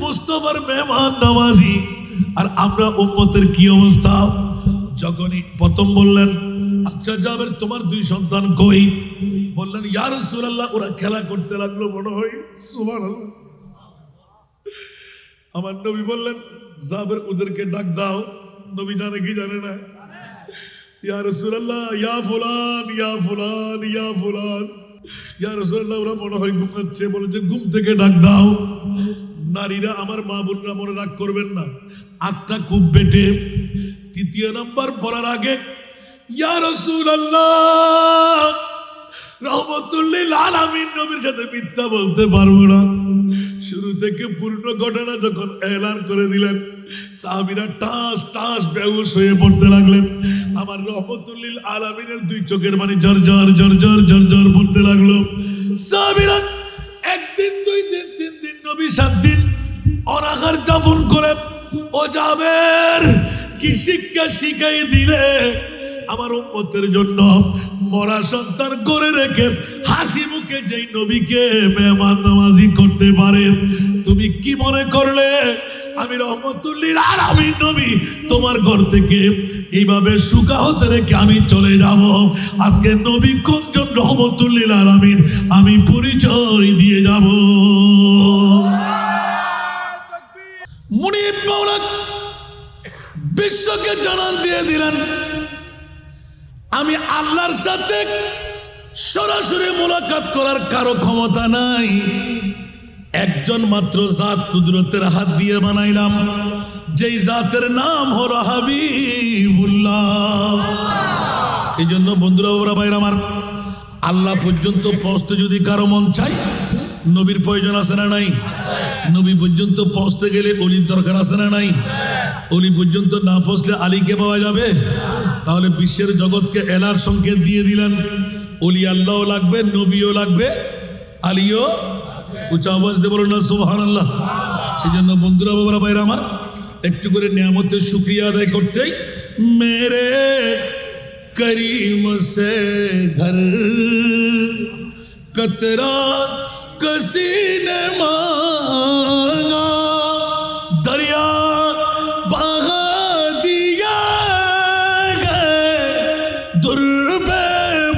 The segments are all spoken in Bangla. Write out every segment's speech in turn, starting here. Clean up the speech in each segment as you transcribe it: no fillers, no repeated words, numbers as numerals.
মুস্তাফার মেহমান নওয়াজি। আর আমরা উম্মতের কি অবস্থা? যখনই প্রথম বললেন, আচ্ছা জাবের তোমার দুই সন্তান কই? বললেন ইয়া রাসূলুল্লাহ ওরা খেলা করতে লাগলো মনে হয়। সুবহানাল্লাহ। আমার নবী বললেন জাবের ওদেরকে ডাক দাও। নবী জানে কি জানে না? ইয়া রাসূলুল্লাহ ইয়া ফুলান ইয়া ফুলান ইয়া ফুলান। ইয়া রাসূলুল্লাহ ওরা মনে হয় ঘুমাচ্ছে, বলে যে ঘুম থেকে ডাক দাও। নারীরা আমার মা বোনরা মনে রাগ করবেন না, আটটা খুব বেটে। তৃতীয় নাম্বার পড়ার আগে ইয়া রাসূলুল্লাহ রহমতুল লিল আলামিন নবীর সাথে মিথ্যা বলতে পারবো না। শুরু থেকে পূর্ণ ঘটনা যখন এলান করে দিলেন, সাহাবীরা টাস টাস বেহুশ হয়ে পড়তে লাগলেন। আমার রহমতুল লিল আলামিনের দুই চোখের পানি ঝরঝর ঝরঝর ঝরঝর পড়তে লাগলো। সাহাবীরা একদিন দুই দিন তিন দিন নবী 7 দিন অনাহার যাপন করে। ও জাবের কি শিক্ষা শিখাই দিলে আমার উম্মতের জন্য। মরা সন্তান করে রেখে হাসি মুখে যেই নবীকে মেহমান নওয়াজি করতে পারে, তুমি কি মনে করলে আমি রহমতুল লিল আলামিন নবী তোমার ঘর থেকে এইভাবে সুকাহত রেখে আমি চলে যাব? আজকে নবী কোনজন রহমতুল লিল আলামিন আমি পরিচয় দিয়ে যাব। মুনিব মাওলা বিশ্বকে জানান দিয়ে দিলেন, আমি আল্লাহর সাথে সরাসরি মুলাকাত করার কারো ক্ষমতা নাই। একজন মাত্র জাত কুদরতের হাত দিয়ে বানাইলাম, যেই জাতের নাম হলো হাবিবুল্লাহ। এই জন্য বন্ধুরা ওরা ভাইরা আমার, আল্লাহ পর্যন্ত পৌঁছতে যদি কারো মন চাই, নবীর প্রয়োজন আছে না নাই? নবী পর্যন্ত পৌঁছতে গেলে অলির দরকার আছে না নাই? অলি পর্যন্ত না পৌঁছলে আলীকে পাওয়া যাবে? তাহলে বিশ্বের জগৎকে এলার সংকেত দিয়ে দিলেন, অলি আল্লাহও লাগবে, নবীও লাগবে, আলীও। উচ্চ আওয়াজ দিয়ে বলুন না সুবহানাল্লাহ। সেই জন্য বন্ধুরা বাবারা ভাইরা আমার, একটু করে নিয়ামতের শুকরিয়া আদায় করতেই মেরে করিম সে ঘর কতরা কসি নে মাঙ্গা দরিয়া बहा दिया है दुर्बे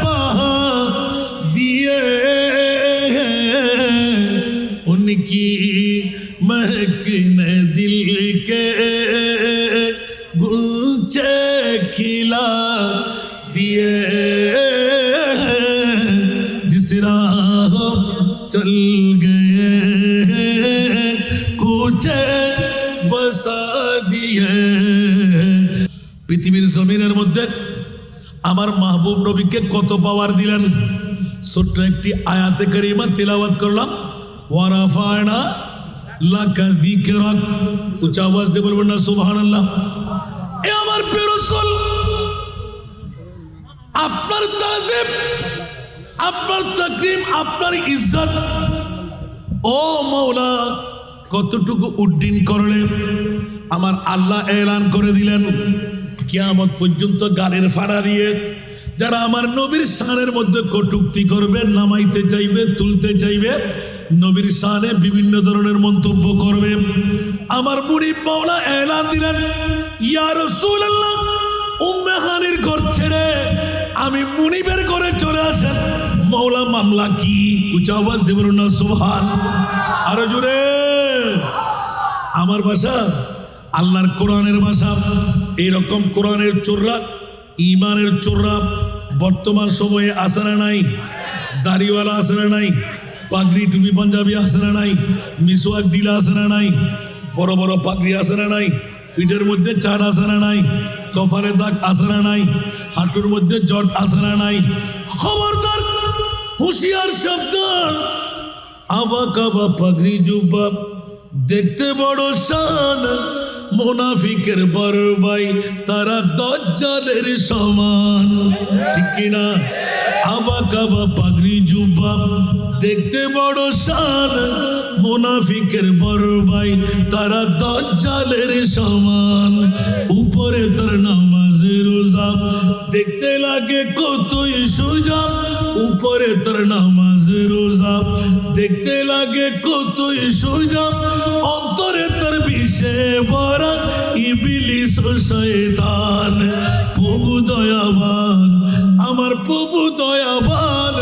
बहा दिए हैं उनकी महक ने दिल के गुलचे खिला दिए हैं जिस राह चल गए हैं कुचे बसा दिए। পৃথিবীর জমিনের মধ্যে আমার মাহবুব নবীকে কত পাওয়ার দিলেন। ছোট্ট একটি আয়াতে কারিমা তিলাওয়াত করলাম, ওয়ারাফানা লাকা যিকরাক। উচ্চ আওয়াজ দিয়ে বলবেন না সুবহানাল্লাহ। এ আমার প্রিয় রাসূল, আপনার তাজিম, আপনার তাকরীম, আপনার ইজ্জত ও মাওলা কতটুকু উড্ডীন করলেন। আমার আল্লাহ এলান করে দিলেন, কিয়ামত পর্যন্ত গালের ফাড়া দিয়ে যারা আমার নবীর শানের মধ্যে কটূক্তি করবে, নামাইতে চাইবে, তুলতে চাইবে, নবীর শানে বিভিন্ন ধরনের মন্তব্য করবে, আমার মুনিব মাওলা এলান দিলেন, ইয়া রাসূলুল্লাহ উম্মে হানির ঘর ছেড়ে আমি মুনিবের ঘরে চলে আসেন। মাওলা মামলা কি? উচ্চ আওয়াজ দিয়ে বলুন না সুবহান। আরো জোরে। আমার ভাষা আল্লাহর কোরআনের ভাষা। এইরকম কোরআনের চোররা, ইমানের চোররা বর্তমান সময়ে আসে না নাই? দাড়িওয়ালা আসে না নাই? পাগড়ি টুপি পাঞ্জাবি আসে না নাই? মিসওয়াক ডিলা আসে না নাই? বড় বড় পাগড়ি আসে না নাই? ফিটের মধ্যে চার আসে না নাই? কপালে দাগ আসে না নাই? হাঁটুর মধ্যে জট আসে না নাই? খবরদার, হুঁশিয়ার সাবধান। আবা কাবা পাগড়ি জুব্বা দেখতে বড় শান, মুনাফিকের বড় ভাই তারা দাজ্জালের সমান। ঠিক কিনা? আবা কাবা পাগড়ি জুব্বা দেখতে বড় শান, মুনাফিকের বড় ভাই তারা দাজ্জালের সমান। উপরে তার নামাজ রোজা দেখতে লাগে কতই সোজা, উপরে তার নামাজ রোজা দেখতে লাগে কতই সোজা, অন্তরে বিষে ভরা ইবলিস ও শয়তান। প্রভু দয়াবান, আমার প্রভু দয়াবান,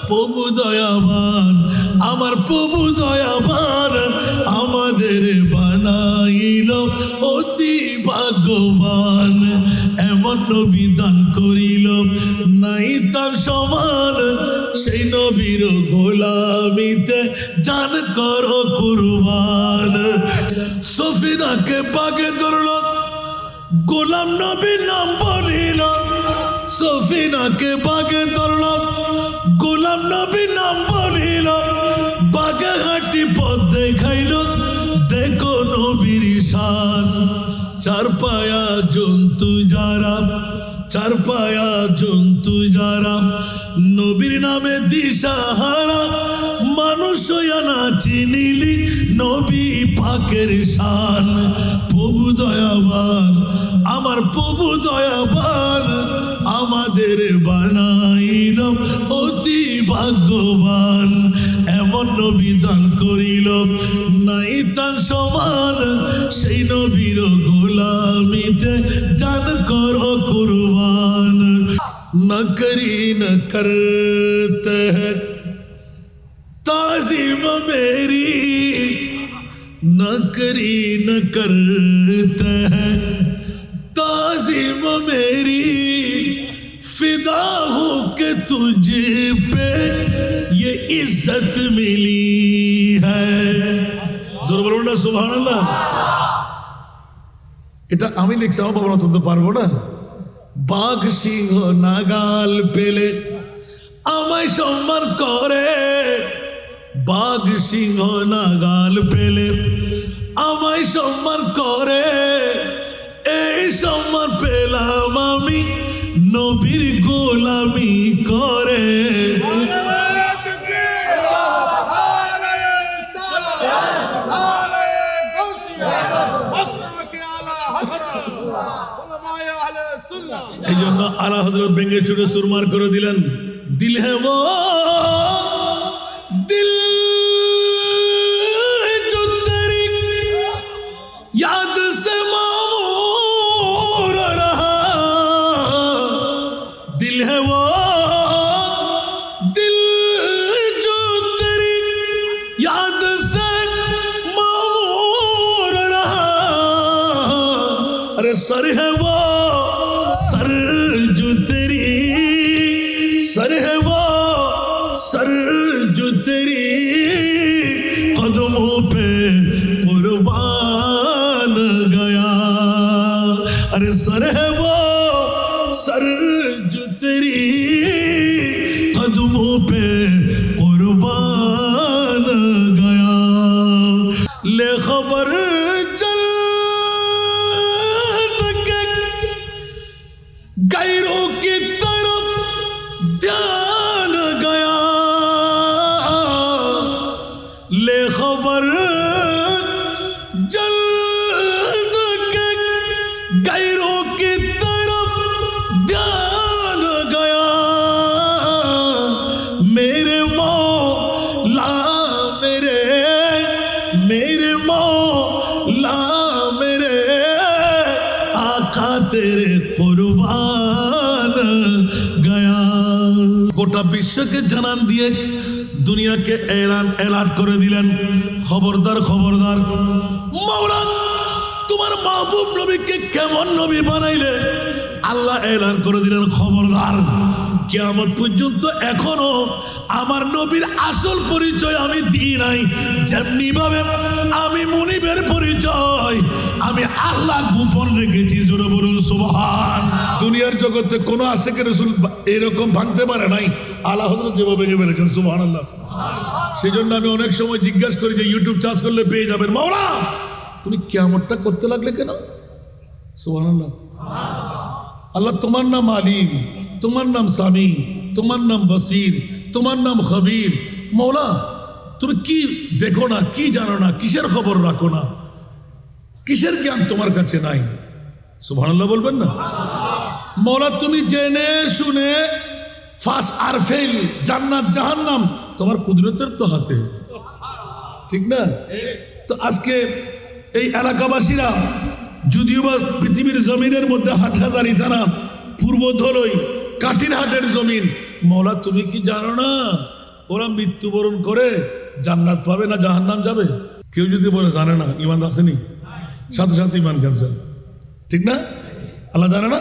প্রভু দয়াবান, আমার প্রভু দয়াবান, আমাদের বানাইল অতি ভাগ্যবান। এমন নবী দান করিল নাই তার সমান, সেই নবীর গোলামিতে জান করো কুরবান। সফিনাকে পাকে ধরল, গোলাম নবীর নাম বলিল। সফিনাকে বাগে ধরল, গোলাম নবীর নাম বলিল। বাগে হাঁটি পথ দেখাইল, দেখো নবীর শান। চার পায়া জন্তু যারা, চার পায়া জন্তু যারা, নবীর নামে দিশাহারা। মানুষ হইয়া না চিনিলি নবী পাকের শান। প্রভু দয়াবান, আমার প্রভু দয়াবান, আমাদের বানাইল অতি ভাগ্যবান। এমন নবী দান করিল নাই তার সমান, সেই নবীর গোলামিতে জান করো কুরবান। না করি না করতে हैं ताज़ीम मेरी, न करी न करते हैं ताज़ीम मेरी। फिदा हूँ कि तुझे पे ये इज्जत मिली है। जोर बोलो ना सुभान अल्लाह। এটা আমি লিখছি, আমার বাবা তুলতে পারবো না। বাঘ সিংহ নাগাল পেলে আমায় সম্মান করে, বাঘ সিংহ নাগাল পেলে আমায় সম্মান করে। এই সম্মান পেলাম আমি নবীর গোলামি করে। এই জন্য আলা হযরত ভেঙে চুরে সুরমার করে দিলেন। दिल है वो दिल जो तेरी याद से मामूर रहा। दिल है वो दिल जो तेरी याद से मामूर रहा। अरे सर है वो सर जो तेरी, सर है वो सर जो तेरी कदमों पे कुर्बान गया। अरे सर है वो सर जो तेरी कदमों पे कुर्बान गया। ले खबर चल के गैरों की तरफ ध्यान गया। ले खबर जल्द के गैरों की तरफ ध्यान गया। मेरे मौला मेरे, मेरे मौला मेरे आका तेरे कुर्बान गया। গোটা বিশ্বকে জানান দিয়ে দুনিয়াকে এলান করে দিলেন, খবরদার খবরদার মাওলা তোমার মাহবুব নবীকে কেমন নবী বানাইলে। আল্লাহ এলান করে দিলেন, খবরদার কিয়ামত পর্যন্ত এখনো আমার নবীর আসল পরিচয় আমি দিই নাই। যেমনি ভাবে আমি মুনিবের পরিচয় আমি আল্লাহ গোপন রেখেছি। জোরে বলুন সুবহান। দুনিয়ার জগতে কোনো আশিকের রাসূল এরকম ভাঙতে পারে নাই, আল্লাহ হযরত যেভাবে ভেঙে ফেলেছেন। সুবহানাল্লাহ। সেই জন্য আমি অনেক সময় জিজ্ঞাসা করি যে ইউটিউব চার্জ করলে পেয়ে যাবেন, মাওলা তুমি কিয়ামতটা করতে লাগলে কেন? সুবহানাল্লাহ। আল্লাহ তোমার নাম আলিম, তোমার নাম সামি, তোমার নাম বসির, তোমার নাম খবীর। মৌলা তুমি কি দেখো না, কি জানো না, কিসের খবর রাখো না, কিসের জ্ঞান তোমার কাছে নাই? সুবহানাল্লাহ বলবেন না? মৌলা তুমি জেনে শুনে ফাস আর ফেল জান্নাত জাহান্নাম তোমার কুদরতের তো হাতে, ঠিক না? তো আজকে এই এলাকাবাসীরা যদিও বা পৃথিবীর জমিনের মধ্যে হাটহাজারি থানা পূর্ব ধলই কাঠিরহাটের জমিন, মৌলা তুমি কি জানো না ওরা মৃত্যুবরণ করে জান্নাত পাবে না জাহান্নাম যাবে? কেউ যদি বলে জানে না, ইমান আসেনি, সাথে সাথে ইমান ক্যান্সেল, ঠিক না? আল্লাহ জানে না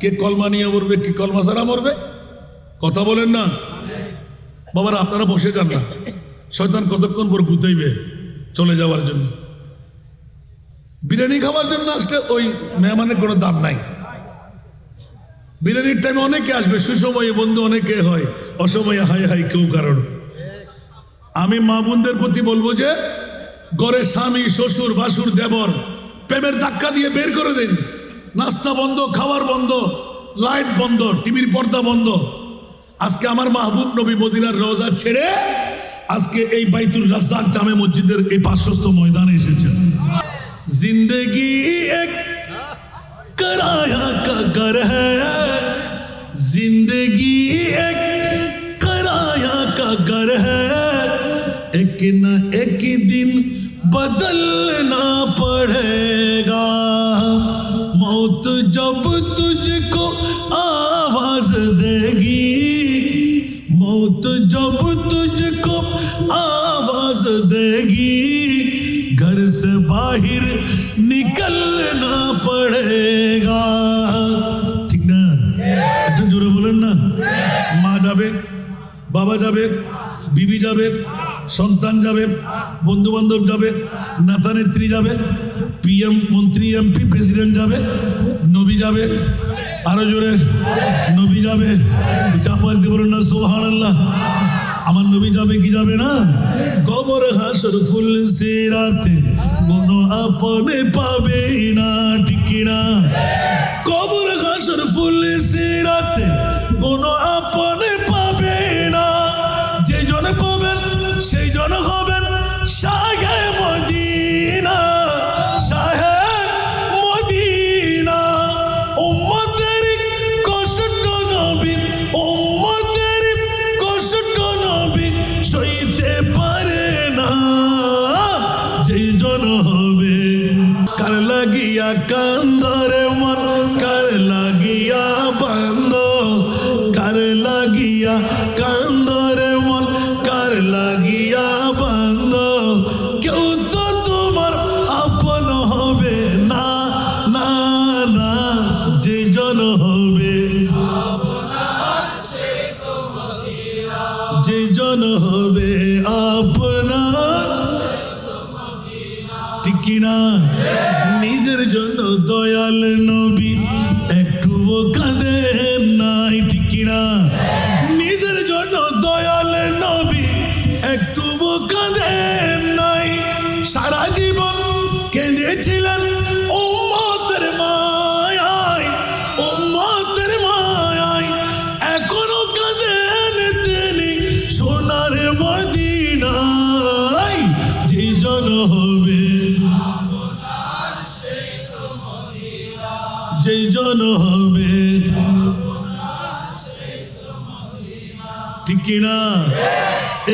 কে কলমা নিয়ে মরবে, কে কলমা ছাড়া মরবে? কথা বলেন না বাবারা, আপনারা বসে যান না, শয়তান কতক্ষণ পর গুতাইবে চলে যাওয়ার জন্য। বিরিয়ানি খাওয়ার জন্য আজকে ওই মেহমানের কোনো দাম নাই। বিরিয়ানির টাইমে অনেকে আসবে, সুসময়ে বন্ধু অনেকে হয়, অসময়ে হাই হাই কেউ কারণ। আমি মা বোনদের প্রতি বলবো যে ঘরে স্বামী শ্বশুর ভাসুর দেবর প্রেমের ধাক্কা দিয়ে বের করে দিন। নাস্তা বন্ধ, খাবার বন্ধ, লাইট বন্ধ, টিভির পর্দা বন্ধ। আজকে আমার মাহবুব নবী মদিনার রওজা ছেড়ে আজকে এই বাইতুল রাজ্জাক জামে মসজিদের এই 500স্থ ময়দানে এসেছেন। जिंदगी एक किराया का घर है, जिंदगी एक किराया का घर है, एक न एक दिन बदलना पड़ेगा, मौत जब तुझको आवाज देगी, मौत जब तुझको आवाज देगी, घर से बाहर निकलना पड़ेगा। ठीक ना? একটু জোরে বলেন না। মা যাবে, বাবা যাবে, বিবি যাবে, সন্তান যাবে, বন্ধু বান্ধব যাবে, নেতা নেত্রী যাবে, পিএম মন্ত্রী এমপি প্রেসিডেন্ট যাবে, নবী যাবে, আরো জোরে নবী যাবে। চাপাস দিয়ে বলেন না সুবহানাল্লাহ। আমার নবী যাবে কি যাবে না? কবর হাসর ফুল সিরাতে কোনো আপনে পাবে না, ঠিক না? কবর হাসর ফুল সিরাতে কোনো আপনে পাবে না, যে জন পাবেন সেই জন হবেন শাহে মদিনা, শাহে মদিনা। উম্মতের কষ্ট নবী, উম্মতের কষ্ট নবী সইতে পারে না, যেই জন হবে। কার লাগিয়া কান্দরে মন, কার লাগিয়া বান্দ, কার লাগিয়া কান্দরে মন, কার লাগিয়া বান্দ, কেউ তো তোমার আপন হবে না, না না, যে জন হবে, যে জন হবে আপনার, ঠিক কিনা? নিজের জন্য দয়াল নবী একটুও কাঁদেন নাই, ঠিক কিনা? নিজের জন্য দয়াল নবী একটুও কাঁদেন নাই, সারা জীবন কেঁদেছিলেন উম্মতের মায়ায়, উম্মতের মায়ায়, এখনো কাঁদেন তিনি সোনার মদিনায়, যে জন হবে, যে জন হবে, ঠিক কিনা?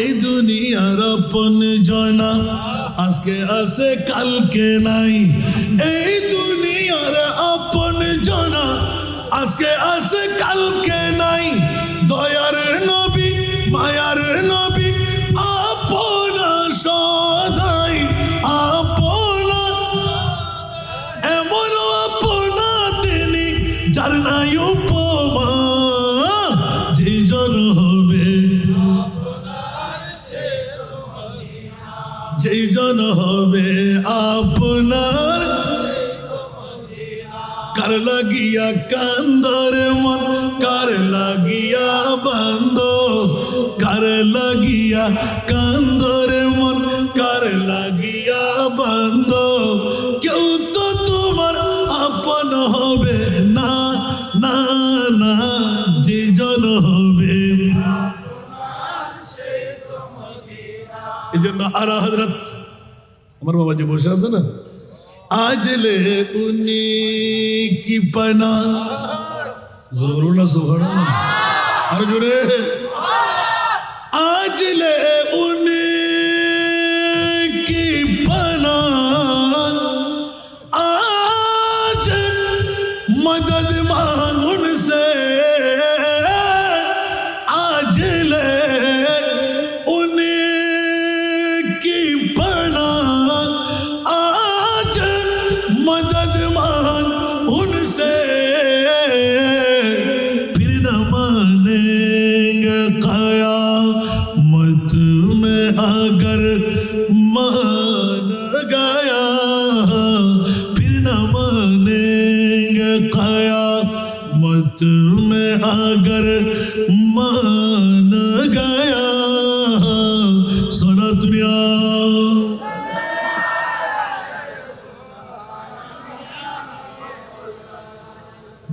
এই দুনিয়ার আপন জনা আজকে আছে কালকে নাই, এই দুনিয়ার আপন জনা আজকে আছে কালকে নাই, দয়ার নবী মায়ার নবী আপনা সদাই আপনা, এমন আপনা তিনি যার নাই উপমা, যে জন হবে, যে জন হবে আপনার, কার লাগিয়া কান্দরে মন, কার লাগিয়া বান্দ, কার লাগিয়া কান্দরে মন, কার লাগিয়া বান্দ, কেউ তো তোমার আপন হবে না, না না, যে জন হবে। এই জন্য আলা হযরত আমার বাবা যে বসে আছে না, আজলে উনি কি পানা, জোরে না সুবহানাল্লাহ, আর জোরে, আজলে উনি কি পানা, अगर मान गया सारा दुनिया।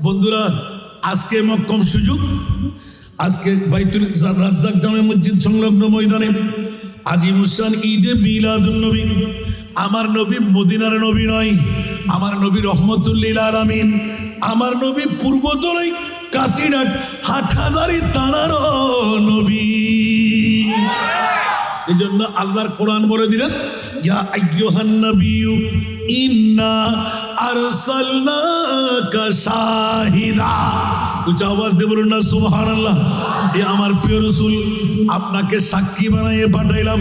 বন্ধুরা আজকে মক্কম সুযোগ, আজকে বাইতুল রাজ্জাক জামে মসজিদ সংলগ্ন ময়দানে আজিমুসান ঈদে মিলাদুন নবী। আমার নবী মদিনার নবী নয়, আমার নবী রহমতুল্লিল আলামিন, আমার নবী পূর্বতলাই কাটিনাট হাটহাজারি তানার নবী। এই জন্য আল্লাহর কোরআন বলে দিলেন, ইয়া আইয়ুহান নাবিয়্যু ইন্না আরসালনাকা শাহিদা। উচ্চ আওয়াজ দিয়ে বলুন না সুবহানাল্লাহ। এ আমার প্রিয় রাসূল, আপনাকে সাক্ষী বানিয়ে পাঠাইলাম।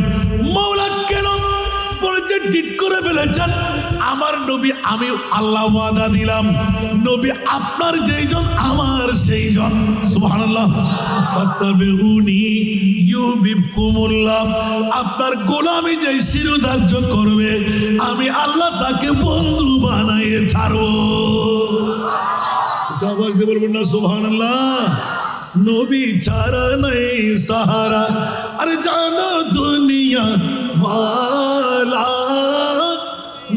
মাওলা কেন বলেছে ঠিক করে ফেলেছেন? আমার নবী আমি আল্লাহ ওয়াদা দিলাম, নবী আপনার যেইজন আমার সেইজন। সুবহানাল্লাহ। ফাত্তাবিউনি ইউবিবকুমুল্লাহ। আপনার গোলামি যে শিরোধার্য করবে আমি আল্লাহ তাকে বন্ধু বানিয়ে ছাড়বো। আওয়াজ দিয়ে বলবেন না সুবহানাল্লাহ। নবী ছাড়া নেই সাহারা, আরে জানো দুনিয়া ওয়ালা,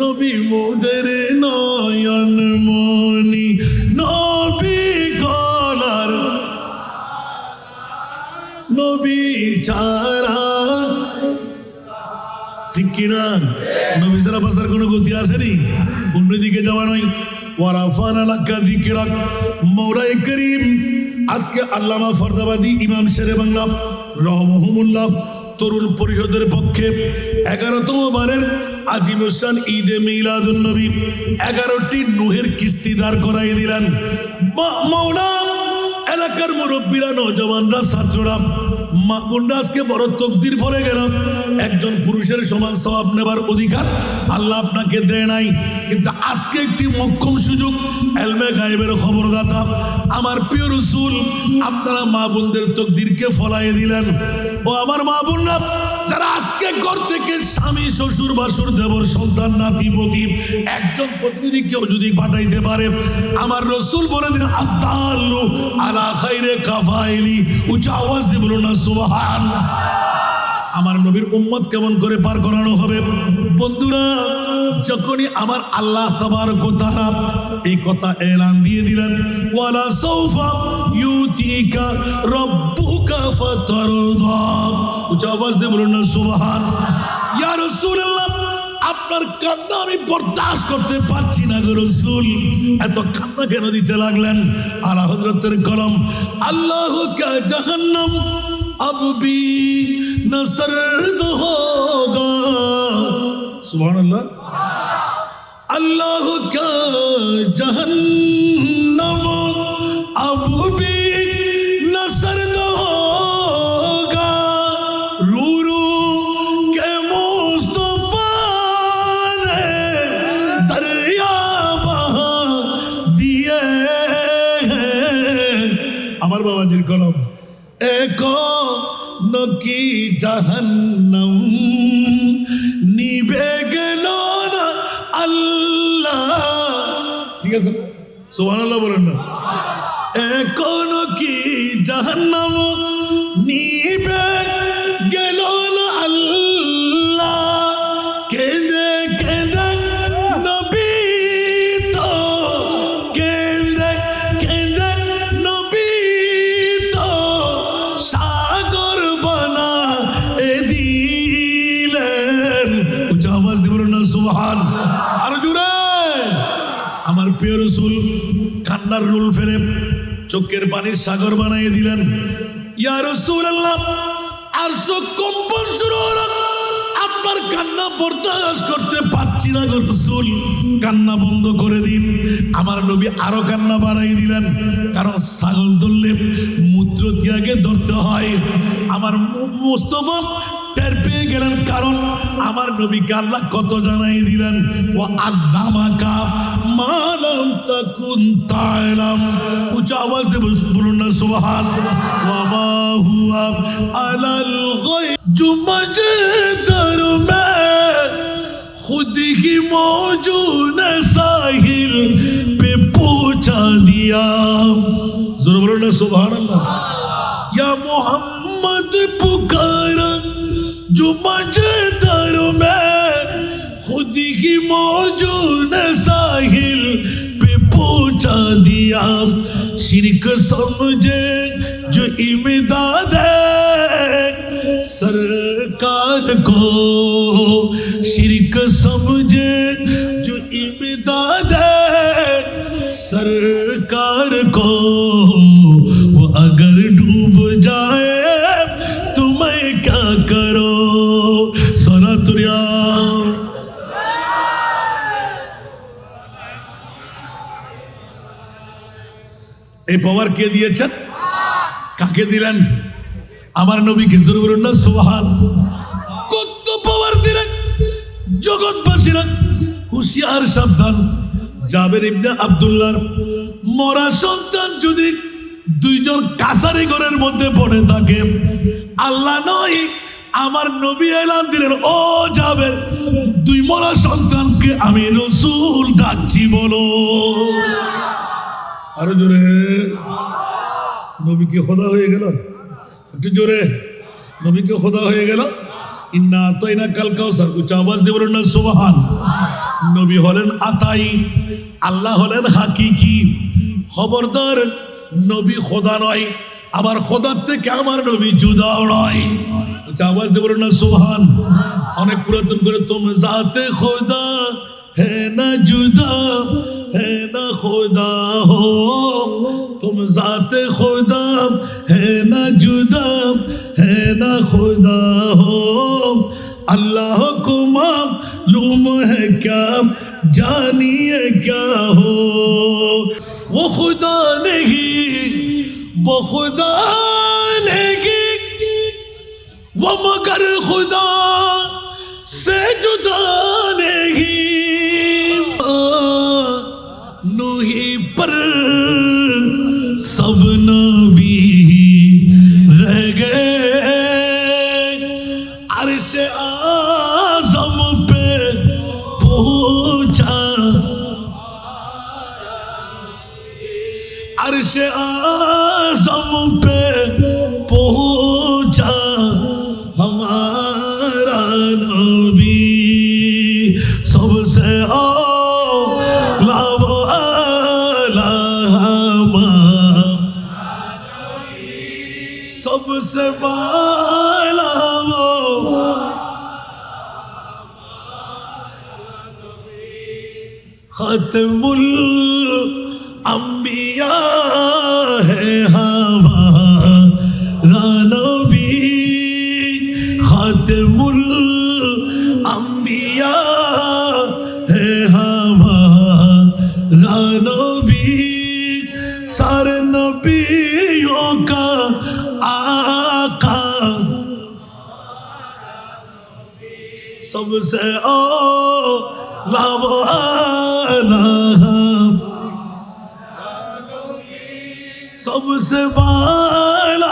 নবী মোদের নয়ন মনি, নবী গলার, নবী ছাড়া, ঠিক কিনা? নবী ছাড়া বাঁচার কোনো গতি আসেনি, অন্যদিকে যাওয়া নয়। ওয়ারাফানা লাকা যিকরাক। মওলাই করিম আজকে আল্লামা ফরদাবাদী ইমাম শেরে বাংলা রহমহুল্লাহ তরুণ পরিষদের পক্ষে 11তম বারের আজিমুসান ঈদে মিলাদুন নবী 11টি নুহের কিস্তি দাঁড় করাই দিলেন। মাওলা এলাকার মুরব্বীরা, নওজওয়ানরা, ছাত্ররা, মা বোনরা আজকে বড় তকদির ফলে গেল। একজন পুরুষের সমান সওয়াব নেবার অধিকার আল্লাহ আপনাকে দেয় নাই, কিন্তু আজকে একটি মক্কম সুযোগ। এলমে গায়েবের খবরদাতা আমার প্রিয় রাসূল আপনারা মা বোনদের তকদিরকে ফলাইয়ে দিলেন। ও আমার মা বোনরা, যারা আজকে ঘর থেকে স্বামী, শ্বশুর, বাসুর, দেবর, সন্তান, নাতি, পতি একজন প্রতিনিধি কেউ যদি পাঠাইতে পারে, আমার রাসূল বলে দিন আদাল্লু আলা খাইরে কাফাইলি। উচ্চ আওয়াজ দিয়ে বলুন না সুবহানাল্লাহ। আমার নবীর উম্মত কেমন করে পার করানো হবে? বন্ধুরা, যখনই আমার আল্লাহ তাবারক ওয়া তাআলা এই কথা এলান দিয়ে দিলেন, ওয়ালা সাউফা ইউতিকা রাব্বুকা ফাতারদা। উচ্চ আওয়াজ দিয়ে বলুন না সুবহানাল্লাহ। ইয়া রাসূলুল্লাহ, আপনার কান্না আমি বরদাস্ত করতে পারছি না গো রাসূল, এত কান্না কেন দিতে লাগলেন? আলা হযরতের কলম, আল্লাহ কা জাহান্নাম अब भी न सर्द होगा। सुभान अल्लाह। अल्लाह का जहन्नम अब भी न सर्द होगा। रू रू के मुस्तफा ने दरिया बहा दिए हैं। আমার বাবাজির কলম, एको नकी जहन्नम निभे गेलो ना अल्लाह। ठीक है सुबहानाल्लाह बोलें ना। एको नकी जहन्नम निभे गेलो ना अल्लाह। केंदे केंदे नबी तो केंदे केंदे नबी तो সাগর বানা এ দিলেন। উচ্চ আওয়াজ দিয়ে বলুন না সুবহানাল্লাহ। আর জোরে। আমার প্রিয় রাসূল কান্নার রুল ফেলে চোখের পানির সাগর বানিয়ে দিলেন। ইয়া রাসূলুল্লাহ, আরশ কম্পন শুরু হলো। আপনার কান্না বরদাস্ত করতে পারছি না গো রাসূল, কান্না বন্ধ করে দিন। আমার নবী আরো কান্না বাড়াই দিলেন, কারণ ছাগল ধরলে মূত্র ত্যাগে ধরতে হয়। আমার মুস্তাফা টের পেয়ে গেলেন, কারণ আমার নবীকে আল্লাহ কত জানাই দিলেন, ও আল্লামাকা মা লাম তাকুন তা'লাম। উচ্চ আওয়াজ দিয়ে বলুন না সুবহানাল্লাহ। ওয়া মা হুয়া আলাল গায়ব जुमजदर में खुद ही मौजूद साहिल पे पहुंचा दिया। জোরে বলুন না সুবহানাল্লাহ। ইয়া মোহাম্মদ পুকারা जो मजेदारों में खुद ही मौजूद साहिल पे पहुंचा दिया शिरक समझे जो इमदाद है सरकार को शिरक समझे जो इमदाद है सरकार को वो अगर डूब जाए तुम्हें क्या करो सनातुरिया এই পাওয়ার কে দিয়েছেন কাকে দিলেন আমার নবীকে জোরে বলুন না সুবহান কত পাওয়ার দিলেন জগৎবাসীরা হুঁশিয়ার সাবধান জাবের ইবনে আব্দুল্লাহর মরা সন্তান যদি দুইজন কাছারি ঘরের মধ্যে পড়ে থাকে আল্লাহ নয় আমার নবী এলান দিলেন ও জাবের দুই মরা সন্তানকে আমি রাসূল ডাকছি বলো আরো জোরে নবী কি খোদা হয়ে গেল একটু জোরে নবী কি খোদা হয়ে গেল ইন্না আতাইনা কাল কাউসার উচ্চ আওয়াজ দিয়ে বলুন না সুবহান নবী হলেন আতাই আল্লাহ হলেন হাকিকি খবরদার নবী খোদা নয় আবার খোদার থেকে আমার নবী জুদাও নয় আওয়াজ দিয়ে বলুন না সুবহান অনেক পুরাতন করে তুম জাতে খোদা है ना जुदा है ना खुदा हो तुम जाते खुदा है ना जुदा है ना खुदा हो अल्लाह को मालूम है क्या जानिए क्या हो वो खुदा नहीं वो खुदा नहीं वो मगर खुदा से जुदा नहीं नूही पर सब नबी रह गए अर्श आज़म पे पहुंचा अर्श आज़म पे पहुंचा हमारा नबी सबसे सबसे बाला वो खत्मुल अंबिया है हमारा नबी खत्मुल अंबिया है हमारा नबी सारे नबियों का आका सबसे सबसे बाला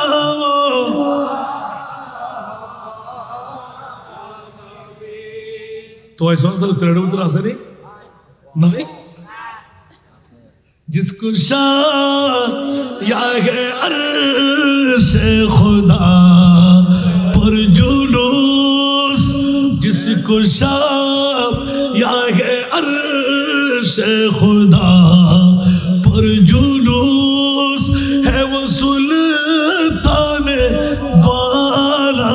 तो ऐसा उत्तर उत्तर आसे नहीं जिसको शाया है अर्श खुदा पर जुलूस जिसको शाया है अर्श खुदा पर जुलूस है वो सुल्तान वाला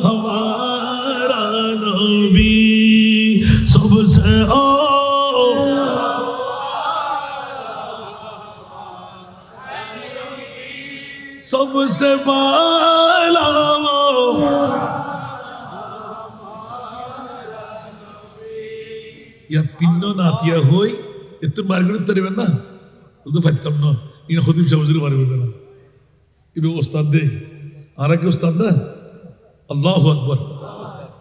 हमारा नबी सबसे सबसे बाला या तीनों नातिया होई इतने मार्गेट तरीबन ना तो फायदा ना इन खुदी शब्द जो मार्गेट ना इबे उस्ताद दे आरा के उस्ताद ना अल्लाहु अकबर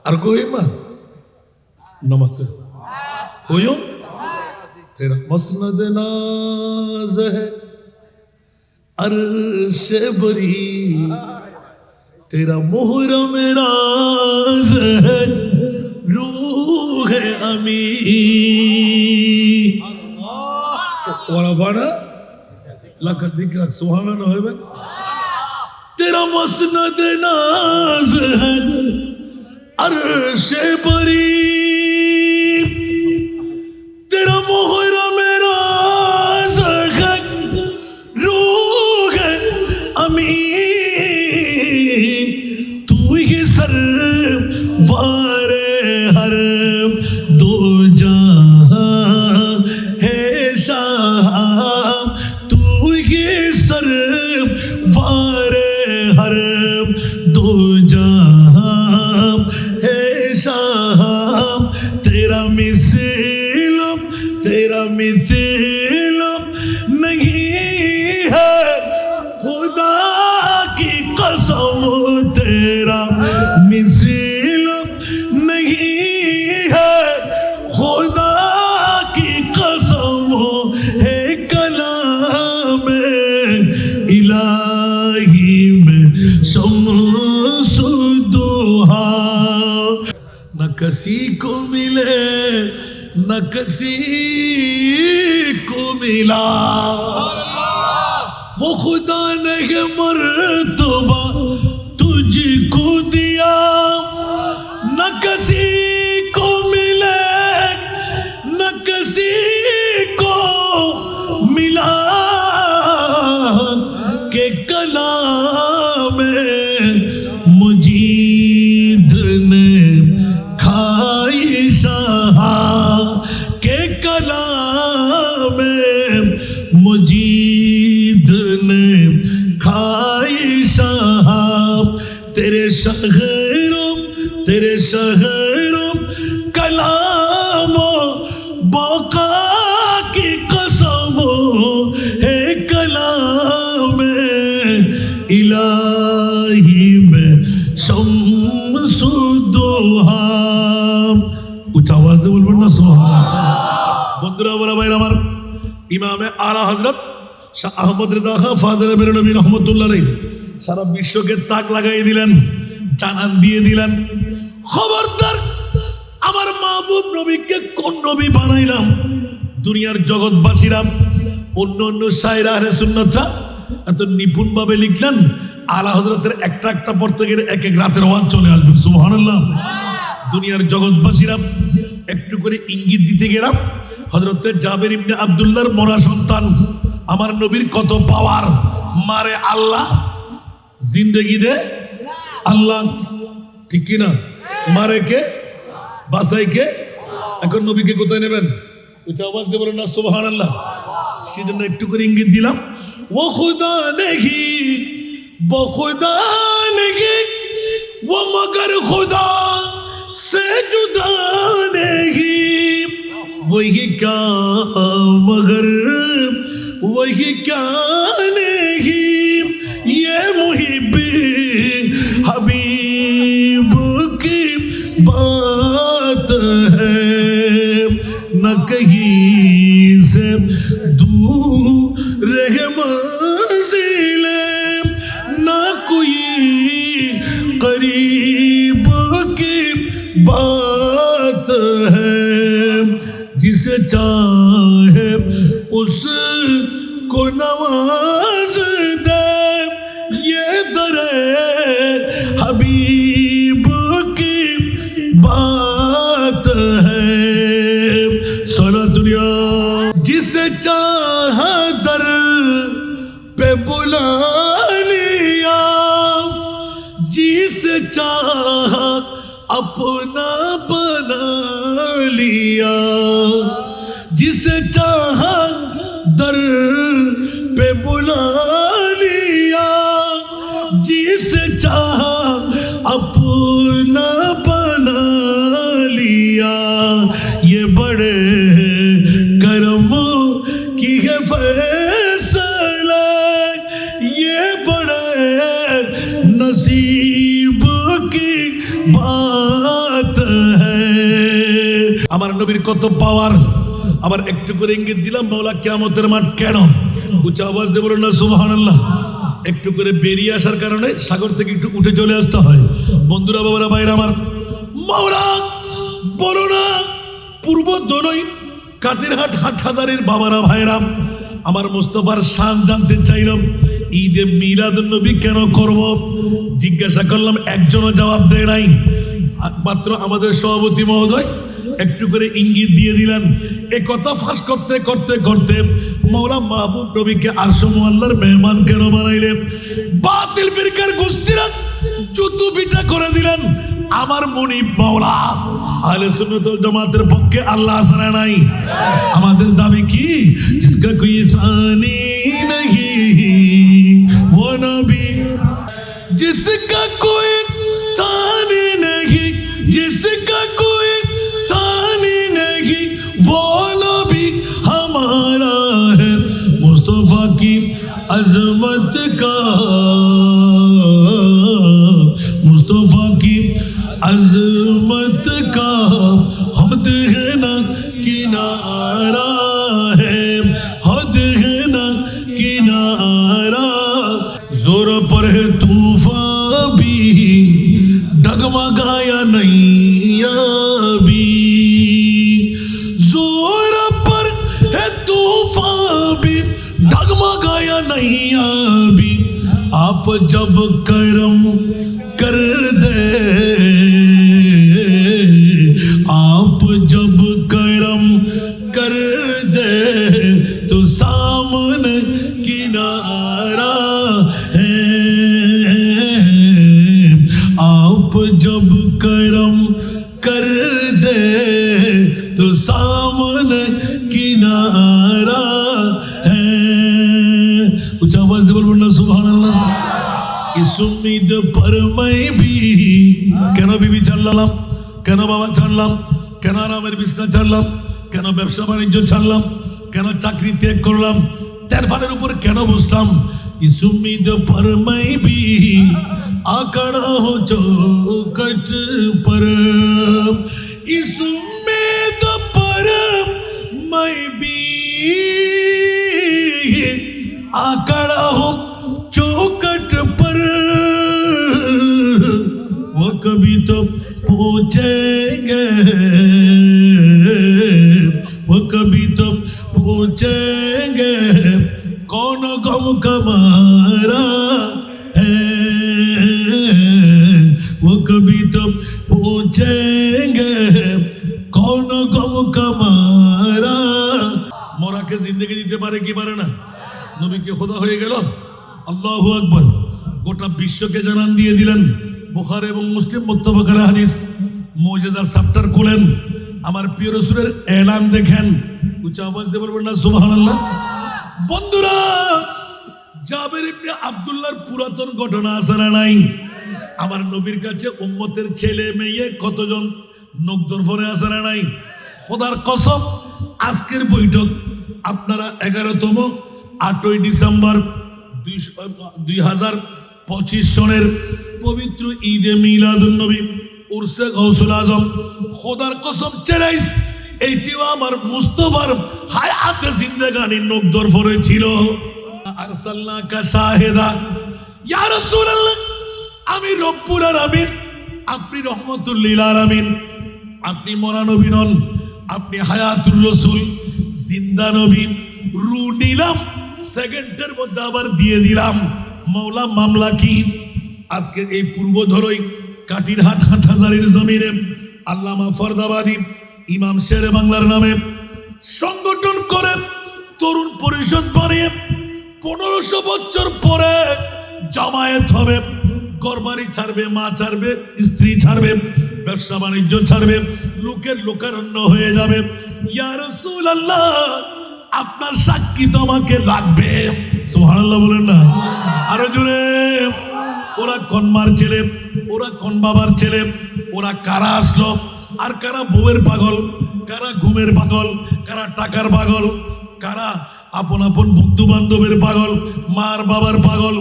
अरको ही मां नमक होयो तेरा मसनद नाज है अर्श बरी तेरा मुहर्रम राज है रूह अमी লাখ দিকরাক সুবহানাল্লাহ হইবে तेरा मसनद नाज है अर्शे बरी तेरा मोहरा मेरा है रूह है अमी तू ही सर वारे हर दो जहां है शाह तू ही सर वारे हर दो जहां है शाह तेरा मिसल नहीं है खुदा की कसम तेरा मिसल नहीं है खुदा की कसम है कलाम इलाही में शम्सुद्दुहा न किसी को मिले न किसी को मिला वो खुदा ने है मर्तबा तुझको दिया न किसी को मिले न किसी को मिला के कलाम मुजीद ने खाई शाहा के कलाम मुजीद ने खाई शाहा तेरे शहरों कलामो बका की कसम है कलाम इलाही में शम्सुद्दुहा उच्च आवाज দিয়ে বলবেন না সুবহানাল্লাহ বন্ধুরা বড় ভাইরা আমার ইমামে আলা হযরত শাহ আহমদ রেজা খান ফাজিল বের নবী রহমাতুল্লাহ আলাইহি সারা বিশ্বকে তাক লাগাই দিলেন জানান দিয়ে দিলেন খবরদার আমার মাহবুব নবীকে কোন নবী বানাইলাম দুনিয়ার জগৎবাসীরা অন্য অন্য শায়রা আহলে সুন্নাতরা এত নিপুণ ভাবে লিখলেন আলা হযরতের একটা একটা পড়তে গেলে এক এক রাতের ওয়াজ চলে আসবে সুবহানাল্লাহ দুনিয়ার জগৎবাসীরা একটু করে ইঙ্গিত দিতে গেলাম হযরতে জাবের ইবনে আব্দুল্লাহর মরা সন্তান আমার নবীর কত পাওয়ার মারে আল্লাহ জিন্দেগি দে আল্লাহ ঠিক কি না মারে কে বাঁচাই কে এখন নবীকে কোথায় নেবেন উচ্চ আওয়াজ দিয়ে বলেন না সুবহানাল্লাহ সেজন্য একটু করে ইঙ্গিত দিলাম ও খুদা নেহি वो खुदा नहीं वो मगर खुदा से जुदा नहीं वही क्या मगर वही क्या नहीं ये मुहिब्बे हबीब की बात है न कहीं से दूर रहे मंजिले ना कोई करीब की बात है जिसे चाहे उसको नवाज दे ये दरे हबीब की बात है सारा दुनिया जिसे चाहा दर पे बुला जिसे चाहा अपना बना लिया जिसे चाहा दर पे बुला लिया जिसे चाहा अपना बना लिया ये बड़े करम की है फैसला ये बड़े नसीब की बात है আমার নবীর কত পাওয়ার আবার একটু করে ইঙ্গিত দিলাম মাওলা কিয়ামতের মাঠ কেন উচ্চ আওয়াজ দিয়ে বলুন না সুবহানাল্লাহ একটু করে বেরিয়ে আসার কারণে সাগর থেকে একটু উঠে চলে আসতে হয় বন্ধুরা বাবারা ভাইরা আমার মাওলা বলো না পূর্ব দনই কাতিরহাট হাটহাজারির বাবারা ভাইরা আমার মুস্তাফার শান জানতে চাইলাম, ঈদে মিলাদুন নবী কেন করব? জিজ্ঞাসা করলাম, একজনও জবাব দেয় নাই। মাত্র আমাদের সভাপতি মহোদয় একটু করে ইঙ্গিত দিয়ে দিলেন। এ কথা ফাঁস করতে করতে করতে মৌলা মাহবুব নবীকে আরশ মুআল্লার মেহমান কেন বানাইলেন? বাতিল ফিরকার গোষ্ঠীরা জুতু পিটা করে দিলেন। আমার মুনিব মাওলা আহলে সুন্নাত ওয়াল জামাতের পক্ষে আল্লাহ ছাড়া নাই। আমাদের দাবি কি? জিসকা কোই সানি नहीं वो नबी, जिसका कोई सानी नहीं, जिसका कोई सानी नहीं, वो नबी हमारा है। मुस्तफा की अजमत का, मुस्तफा की अजमत का हद है ना किनारा है, हद है ना किनारा। जोर पर है तूफान भी डगमगाया नहीं अभी, जोर पर है तूफान भी डगमगाया नहीं अभी। आप जब करम कर दे, आप जब करम कर दे तो सामने किनारा है। आप जब करम कर दे तो सामने किनारा है। कुछ आवाज दे बोलना सुभान अल्लाह। इस उम्मीद पर मैं भी কেন বিবি ছাড়লাম, কেন বাবা ছাড়লাম, কেন আরামের বিছনা ছাড়লাম, কেন ব্যবসা বাণিজ্য ছাড়লাম, কেন চাকরি ত্যাগ করলাম, তেরফানের উপর কেন বসলাম? इस उम्मीद पर मैं भी आकड़ा हो चौखट पर, इस उम्मीद पर मैं भी आकड़ा हो चौखट पर। वो कभी तो पूछेंगे, वो कभी तो पूछेंगे कौन गम कमारा है। वो कभी तो पूछेंगे कौन गम कमारा। मोराके जिंदगी দিতে পারে কি পারে না? নবী কি খোদা হয়ে গেল? আল্লাহু আকবার। গোটা বিশ্বকে জানান দিয়ে দিলেন। বুখারী এবং মুসলিম মুত্তাফাক আলাইহি হাদিস। মুজিজার চ্যাপ্টার খুলেন, আমার প্রিয় রাসূলের এলান দেখেন। উচ্চ আওয়াজ দিয়ে বলবেন না সুবহানাল্লাহ। বন্ধুরা, জাবের ইবনে আব্দুল্লাহর পুরাতন ঘটনা আছে না নাই? আমার নবীর কাছে উম্মতের ছেলে মেয়ে কতজন নকদর পরে আছে না নাই? খোদার কসম, আজকের বৈঠক আপনারা 11তম 8ই ডিসেম্বর 2025 সনের পবিত্র ঈদে মিলাদুন নবী উরসে গাউসুল আজম, খোদার কসম চ্যালেঞ্জ, এইটিও আমার মুস্তাফার হায়াতে জিন্দেগানির নকদর পরে ছিল। আরসালনাকা শাহিদা ইয়া রাসূলুল্লাহ, আমি রব্বুল আলামিন, আপনি রহমতুল লিল আলামিন, আপনি মরা নবী নন, আপনি হায়াতুর রাসূল, জিন্দা নবী। রু নিলাম, সেকেন্ডের মধ্যে আবার দিয়ে দিলাম। মাওলা মামলা কি? আজকে এই পূর্ব ধরই কাটিরহাট হাটহাজারীর জমিনে আল্লামা ফরদাবাদী ইমাম শেরে বাংলার নামে সংগঠন করে তরুণ পরিষদ বানিয়ে 1500 বছর পরে জামায়াত হবে। ঘরবাড়ি ছাড়বে, মা ছাড়বে, স্ত্রী ছাড়বে, ব্যবসা বাণিজ্য ছাড়বে, লোকের লোকারণ্য হয়ে যাবে। ইয়া রাসূলুল্লাহ, আপনার সাক্ষী তো আমাকে লাগবে। সুবহানাল্লাহ বলেন না আরো জোরে। ওরা কোন মার ছেলে, ওরা কোন বাবার ছেলে, ওরা কারা আসলো, আর কারা বউয়ের পাগল, কারা ঘুমের পাগল, কারা টাকার পাগল, কারা আপন আপন বন্ধু বান্ধবের পাগল, মার বাবার পাগল।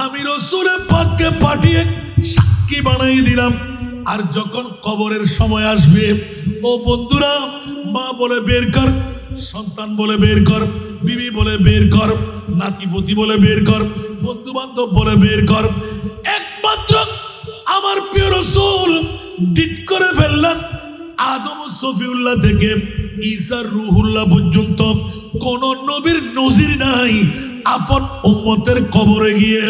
আমি রাসূলের পাককে পাঠিয়ে সাক্ষী বানাই দিলাম। আর যখন কবরের সময় আসবে, ও বন্ধুরা, মা বলে বের কর, সন্তান বলে বের কর, বিবি বলে বের কর, নাতিপতি বলে বের কর, বন্ধু বান্ধব বলে বের কর। একমাত্র আমার প্রিয় রাসূল ডিট করে ফেললেন। আদম ও সফিউল্লাহ থেকে ঈসা রুহুল্লাহ পর্যন্ত কোন নবীর নজির নাই আপন উম্মতের কবরে গিয়ে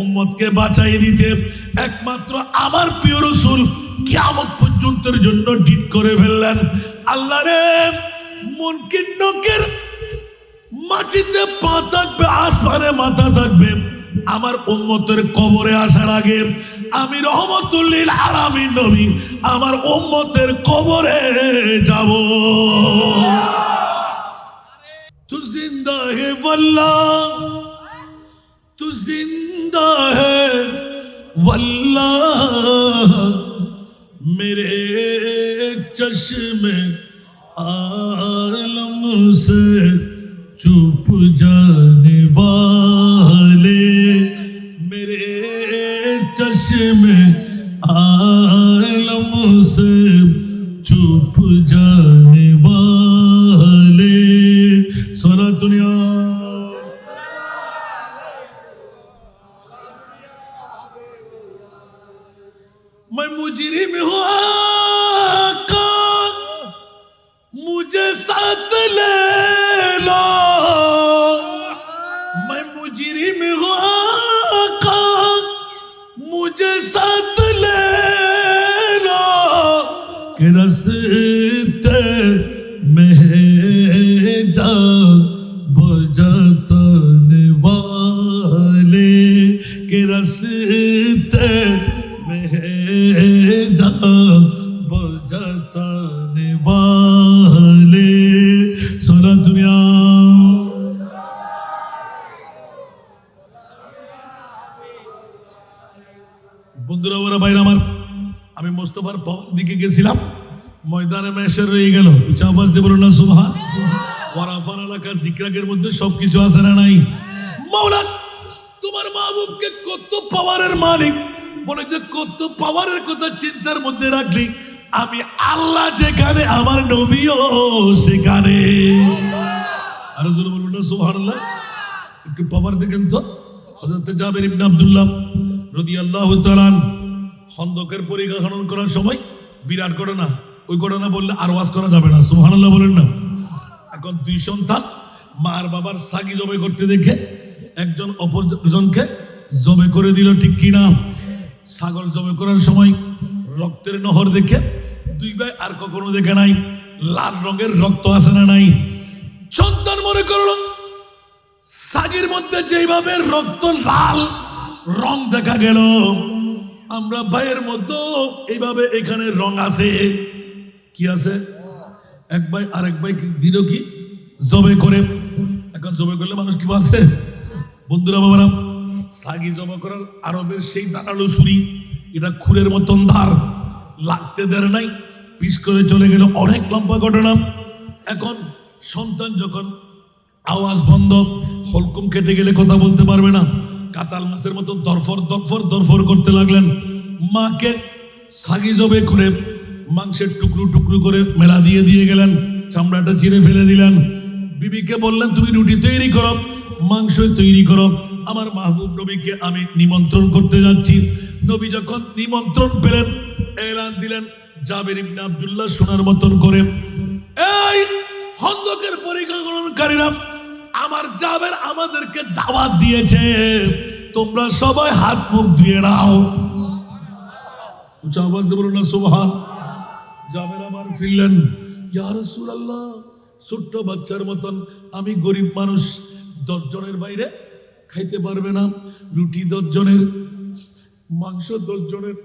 উম্মতকে বাঁচাই দিতে। একমাত্র আমার প্রিয় রাসূল কিয়ামত পর্যন্তের জন্য ঠিক করে ফেললেন, আল্লাহ রে মুনকির নকির মাটিতে পা থাকবে, আসমানে মাথা থাকবে, আমার উম্মতের কবরে আসার আগে আমি রহমতুল লিল আলামিন নবী আমার উম্মতের কবরে যাব। তু জিন্দা হে ওয়াল্লাহ, তু জিন্দা হে ওয়াল্লাহ, मेरे चश्मे आलम से चुप जाने वाले, मेरे चश्मे आलम से चुप जाने वाले। सोना दुनिया मैं मुजरिम हूँ आका, मुझे साथ ले लो, मैं मुजरिम हूँ आका, मुझे साथ ले लो, कि रस्ते में जा बजाने वाले, कि रस्ते जा बजाने वाले। सोना दुनिया বন্ধুরা ওরা ভাইরা আমার, আমি মোস্তফার পাওয়ার দিকে গেছিলাম, ময়দানে মেশর রয়ে গেল, চাবাস দিয়ে বলুন না সুবহান। ওয়ারাফান এলাকা জিকরাকের মধ্যে সবকিছু আছে না নাই? মাওলা তোমার মাহবুবকে কত পাওয়ারের মালিক, মনে যে কত পাওয়ারের কথা চিন্তার মধ্যে রাখলি, আমি আল্লাহ যেখানে আমার নবীও সেখানে। আরো জোরে বলুন না সুবহানাল্লাহ। একটু পাওয়ার দেখেন তো, হযরত জাবের ইবনে আব্দুল্লাহ রাদিয়াল্লাহু তাআলা খন্দকের পরীক্ষা খনন করার সময় বিরাট ঘটনা, ওই ঘটনা বললে আর ওয়াজ করা যাবে না, সুবহানাল্লাহ বলেন না। এখন দুই সন্তান মার বাবার সাগি জবে করতে দেখে একজন অপরজনকে জবে করে দিল, ঠিক কিনা? ছাগল জবে করার সময় রক্তের নহর দেখে দুই ভাই আর কখনো দেখে নাই, লাল রঙের রক্ত আছে না নাই? সন্তান মনে করলো সাগির মধ্যে যেভাবে রক্ত লাল রং দেখা গেল, আমরা ভাইয়ের মধ্যে এইভাবে এখানে রং আছে, কি আছে? এক ভাই আরেক ভাই দিল কি জবে করে। এখন জবে করলে মানুষ কি বাঁচে? বন্ধুরা বাবারা, সাগি জমা করার আরবের সেই দাঁড়ালো ছুরি, এটা খুরের মতন ধার, লাগতে দেয় নাই, পিস করে চলে গেল, অনেক লম্বা ঘটনা। এখন সন্তান যখন আওয়াজ বন্ধ, হলকুম কেটে গেলে কথা বলতে পারবে না, কাতাল মাছের মতো দরফর দরফর দরফর করতে লাগলেন। মাকে সাগি জবে করে মাংসের টুকরো টুকরো করে মেলা দিয়ে দিয়ে গেলেন, চামড়াটা চিরে ফেলে দিলেন। বিবিকে বললেন তুমি রুটি তৈরি করো, মাংস তৈরি করো, আমার মাহবুব নবীকে আমি নিমন্ত্রণ করতে যাচ্ছি। নবী যখন নিমন্ত্রণ পেলেন, এলান দিলেন, জাবের ইবনে আব্দুল্লাহ শোনার মতন করে, এই খন্দকের পরিকল্পনাকারীরা, আমার জাবের আমাদেরকে দাওয়াত দিয়েছে, তোমরা সবাই হাত মুখ ধুয়ে নাও। উচ্চ আওয়াজ দিয়ে বলুন না সুবহান। জাবের আবার ফিরলেন, ইয়া রাসূলুল্লাহ, ছোট্ট বাচ্চার মতন, আমি গরিব মানুষ, 10 জনের বাইরে খাইতে পারবে না, রুটি 10 জনের, মাংস 10 জনের,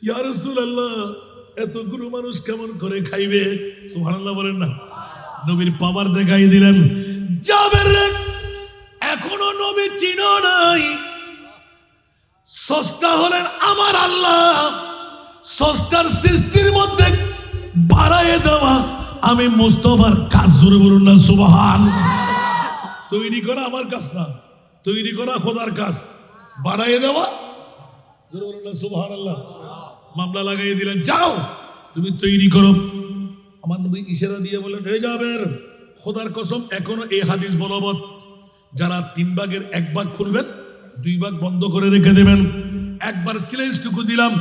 ইয়া রাসূলুল্লাহ এতগুলো মানুষ কেমন করে খাইবে? সুবহানাল্লাহ বলেন না। নবীর পাওয়ার দেখাই দিলেন, জাবের এখনো নবী চিনো নাই, স্রষ্টা হলেন আমার আল্লাহ, স্রষ্টার সৃষ্টির মধ্যে বাড়াইয়ে দেওয়া আমি মুস্তাফার কাজ। জোরে বলুন না সুবহান। তৈরি করা আমার কাজ না, তৈরি করা খোদার কাজ, বাড়াইয়ে দেওয়া। জোরে বলুন না সুবহানাল্লাহ। মামলা লাগাইয়ে দিলেন, যাও তুমি তৈরি করো। আমার নবী ইশারা দিয়ে বলেন, এই জাবের, খোদার কসম এখনো এই হাদিস বলবৎ, যারা 3 ভাগের 1 ভাগ খুলবেন, 2 ভাগ বন্ধ করে রেখে দেবেন। একবার চ্যালেঞ্জটুকু দিলাম,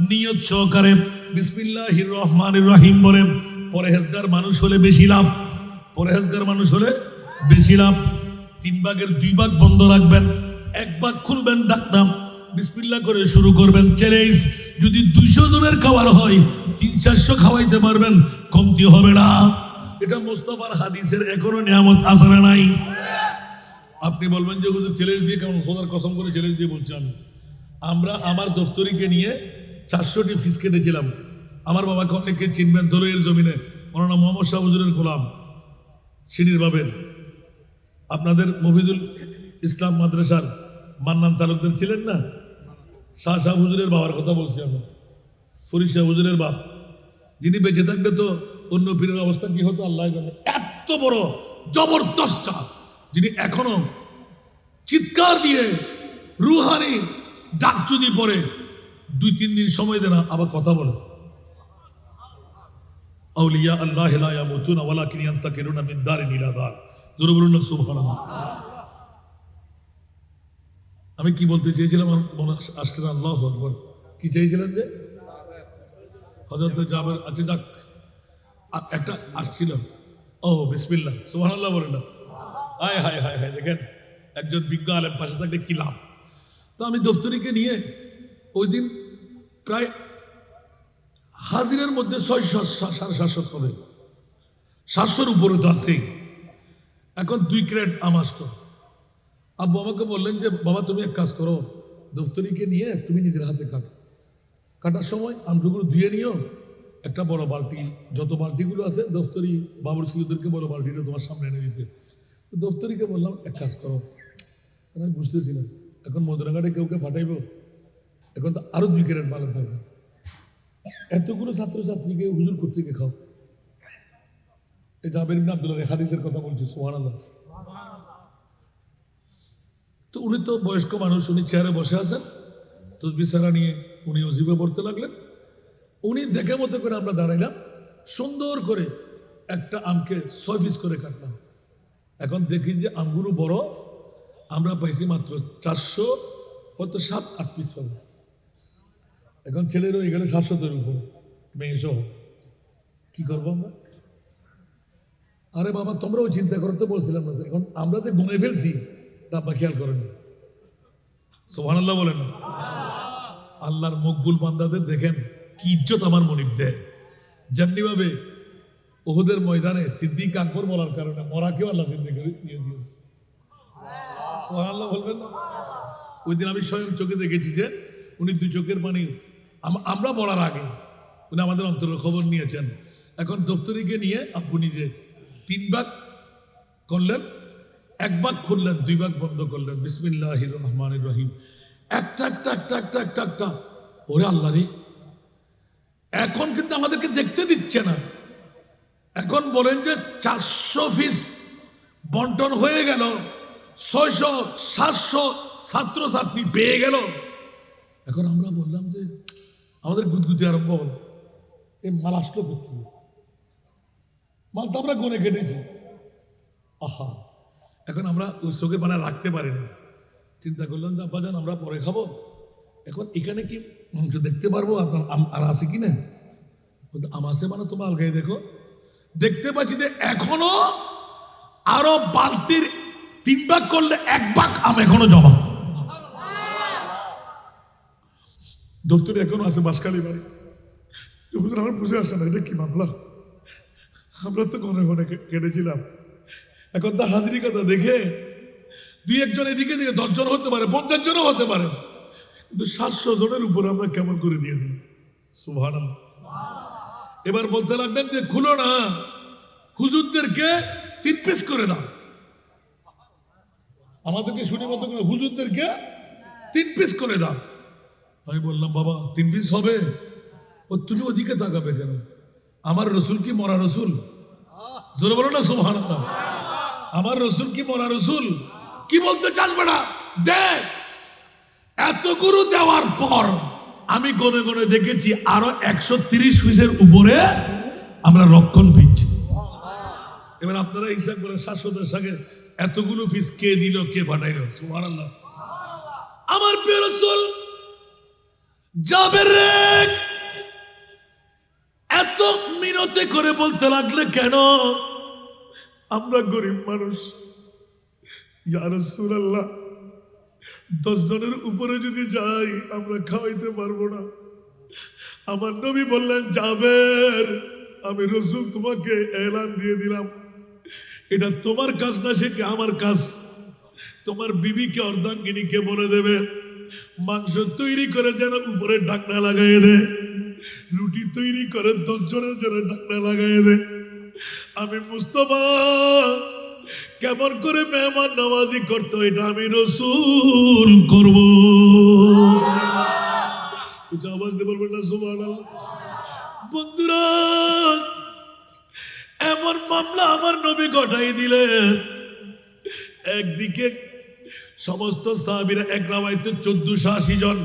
নিয়ত সহকারে বিসমিল্লাহির রহমানির রহিম বলেন পরহেজগার মানুষ হলে বেশি লাভ, পরহেজগার মানুষ হলে বেশি লাভ। 3 ভাগের 2 ভাগ বন্ধ রাখবেন, 1 ভাগ খুলবেন, ডাকনাম বিসমিল্লাহ করে শুরু করবেন। চ্যালেঞ্জ, যদি 200 জনের খাবার হয় 300-400 খাওয়াইতে পারবেন, কমতি হবে না। এটা মুস্তাফার হাদিসের এখনো নিয়ামত আছে না নাই? আপনি বলবেন যে হুজুর চ্যালেঞ্জ দিয়ে কেমন? খোদার কসম করে চ্যালেঞ্জ দিয়ে বলছি আমরা আমার দফতরিকে নিয়ে 400টি ফিস কেটেছিলাম। আমার বাবাকে অনেকে চিনবেন, দলের জমিনে মৌলানা মোহাম্মদ শাহ হুজুরের গোলাম, সিঁড়ির বাবের। আপনাদের মফিদুল ইসলাম মাদ্রাসার মান্নান তালুকদার ছিলেন না? শাহ হুজুরের বাবার কথা বলছি আমি, ফরিদ শাহ হুজুরের বাপ, যিনি বেঁচে থাকলে তো অন্য পীরের অবস্থা কি হতো আল্লাহ জানে। এত বড় জবরদস্ত, যিনি এখনো চিৎকার দিয়ে রুহানি ডাক যদি পড়ে 2-3 দিন সময় দেয় না, আবার কথা বলে। আউলিয়া আল্লাহ লা ইয়ামুতুনা ওয়ালাকিন ইয়ান্তাকিলুনা মিন দারিন ইলা দার। জোরে বলুন না সুবহানাল্লাহ। আমি কি বলতে চেয়েছিলাম আমার মনে আসছে না। আল্লাহু আকবার। কি চাইছিলেন যে হযরত জাবের? আচ্ছা যাক, একটা আসছিল। ও বিসমিল্লাহ, সুবহানাল্লাহ বলেন না। হায় হায় হায় হায়, দেখেন একজন বিজ্ঞ আলেম পাশে থাকলে কি লাভ। তো আমি দফতরিকে নিয়ে ওই দিন প্রায় হাজিরের মধ্যে 600-700 হবে, 700-র উপরে তো আছেই। এখন 2 ক্রেট আম আসতো। আব্বু আমাকে বললেন যে বাবা তুমি এক কাজ করো, দফতরিকে নিয়ে তুমি নিজের হাতে কাটার সময় আমগুলো ধুয়ে নিও, একটা বড় বালতি, যত বালতিগুলো আছে দফতরি বাবুর সিউদেরকে বড় বালতিটা তোমার সামনে এনে দিতে। দফতরিকে বললাম এক কাজ করো, আমি বুঝতেছি না এখন মধুরাঘাটে কেউ ফাটাইব, এখন তো আরো 2 ক্যারেট মাল থাকবে, এতগুলো ছাত্রছাত্রীকে হুজুর কর্তৃকে খাও। এই জাবের ইবনে আব্দুল্লাহ হাদিসের কথা বলছি, সুবহানাল্লাহ। তো উনি তো বয়স্ক মানুষ, উনি চেয়ারে বসে আছেন, তসবিহ সারা নিয়ে উনি ওজিফা পড়তে লাগলেন। উনি দেখে মতো করে আমরা দাঁড়াইলাম, সুন্দর করে একটা আমকে 6 পিস করে কাটলাম। এখন দেখি যে আমগুলো বড়, আমরা পাইছি মাত্র 400, হয়তো 7-8 পিস হবে। এখন ছেলের হয়ে গেলে 700-এর উপর, মেয়ে সহ। কি করবো আমরা? আরে বাবা তোমরাও চিন্তা করতে বলছিলাম না, এখন আমরা যে গুনে ফেলছি তা বা খেয়াল করেন। সুবহানাল্লাহ বলেন না। আল্লাহর মকবুল বান্দাদের দেখেন কি ইজ্জত আমার মনিব দেয়। যেমনি ভাবে উহুদের ময়দানে সিদ্দিক আকবর বলার কারণে মরাকেও আল্লাহ জিন্দেগি দিয়ে দিল। সুবহানাল্লাহ বলবেন না? ওই দিন আমি স্বয়ং চোখে দেখেছি যে উনি 2 চোখের পানি, আমরা বলার আগে উনি আমাদের অন্তরের খবর নিয়েছেন। এখন দফতরিকে নিয়ে আপনি নিজে 3 ভাগ করলেন, 1 ভাগ খুললেন, 2 ভাগ বন্ধ করলেন। বিসমিল্লাহির রহমানির রহিম। একটা ওরে আল্লাহ রে, এখন কিন্তু আমাদেরকে দেখতে দিচ্ছে না। এখন বলেন যে 400 পিস বন্টন হয়ে গেল, 600-700 ছাত্রছাত্রী পেয়ে গেল। এখন আমরা বললাম যে আমাদের গুদগুদি আরম্ভ হল, এই মাল আসলো কোথায়? মাল তো আমরা গনে কেটেছি। আহা, এখন আমরা ওই চোখে বানা রাখতে পারি না। চিন্তা করলাম যে আব্বাজান আমরা পরে খাবো, এখন এখানে কি মাংস দেখতে পারবো আপনার আর আছে কি না? আম আছে মানে তোমার আলগাই দেখো, দেখতে পাচ্ছি যে এখনো আরো বালতির 3 ভাগ করলে 1 ভাগ আম এখনো জমা। দফতরে এখনো আছে বাসকালী বাড়ি। আমার বুঝে আসে না এটা কি মামলা, আমরা তো ঘনে ঘনে কেটেছিলাম। এখন তো হাজিরি কথা দেখে 2-1 জন এদিকে দিকে 10 জন হতে পারে, 50 জনও হতে পারে, কিন্তু 700 জনের উপর আমরা কেমন করে দিয়ে দিই। সুবহানাল্লাহ। এবার বলতে লাগলেন যে খুলো না, হুজুরদেরকে 3 পিস করে দাও। আমাদেরকে শুনে মতো হুজুরদেরকে 3 পিস করে দাও। আমি বললাম বাবা 3 পিস হবে? ও তুমি ওদিকে তাকাবে কেন? আমার রসুল কি মরা রসুল? জোরে বলো না সুবহানাল্লাহ। আমার রসুল কি মরা রসুল? কি বলতে চাস বেটা? দে। এতগুলো দেওয়ার পর আমি গনে গনে দেখেছি আরো 130 পিসের উপরে আমরা রক্ষণ পেয়েছি। এবার আপনারা হিসাব করে 700 সাথে এতগুলো পিস কে দিল, কে পাঠাইল? সুবহানাল্লাহ। আমার প্রিয় রাসূল জাবের এত মিনতি মিনতে করে বলতে লাগলে, কেন? আমরা গরিব মানুষ, ইয়া রাসূলুল্লাহ 10 জনের উপরে যদি যাই আমরা খাওয়াইতে পারবো না। আমার নবী বললেন, জাবের, আমি রাসূল তোমাকে এলান দিয়ে দিলাম, এটা তোমার কাজ না, সেটা আমার কাজ। তোমার বিবিকে অর্ধাঙ্গিনীকে বলে দেবে মাংস তৈরি করে যেন উপরে ঢাকনা লাগাই দে, রুটি তৈরি করে 10 জনের যেন ঢাকনা লাগাই দে। আমি মুস্তাফা কেমন করে মেহমান নওয়াজি করতে, এটা আমি রাসূল করব। আওয়াজ দিয়ে বলবেন না সুবহানাল্লাহ। বন্ধুরা, এমন মামলা আমার নবী ঘটাই দিলেন। একদিকে সমস্ত সাহাবীরা, এক রাওয়ায়াতে 1480 জন,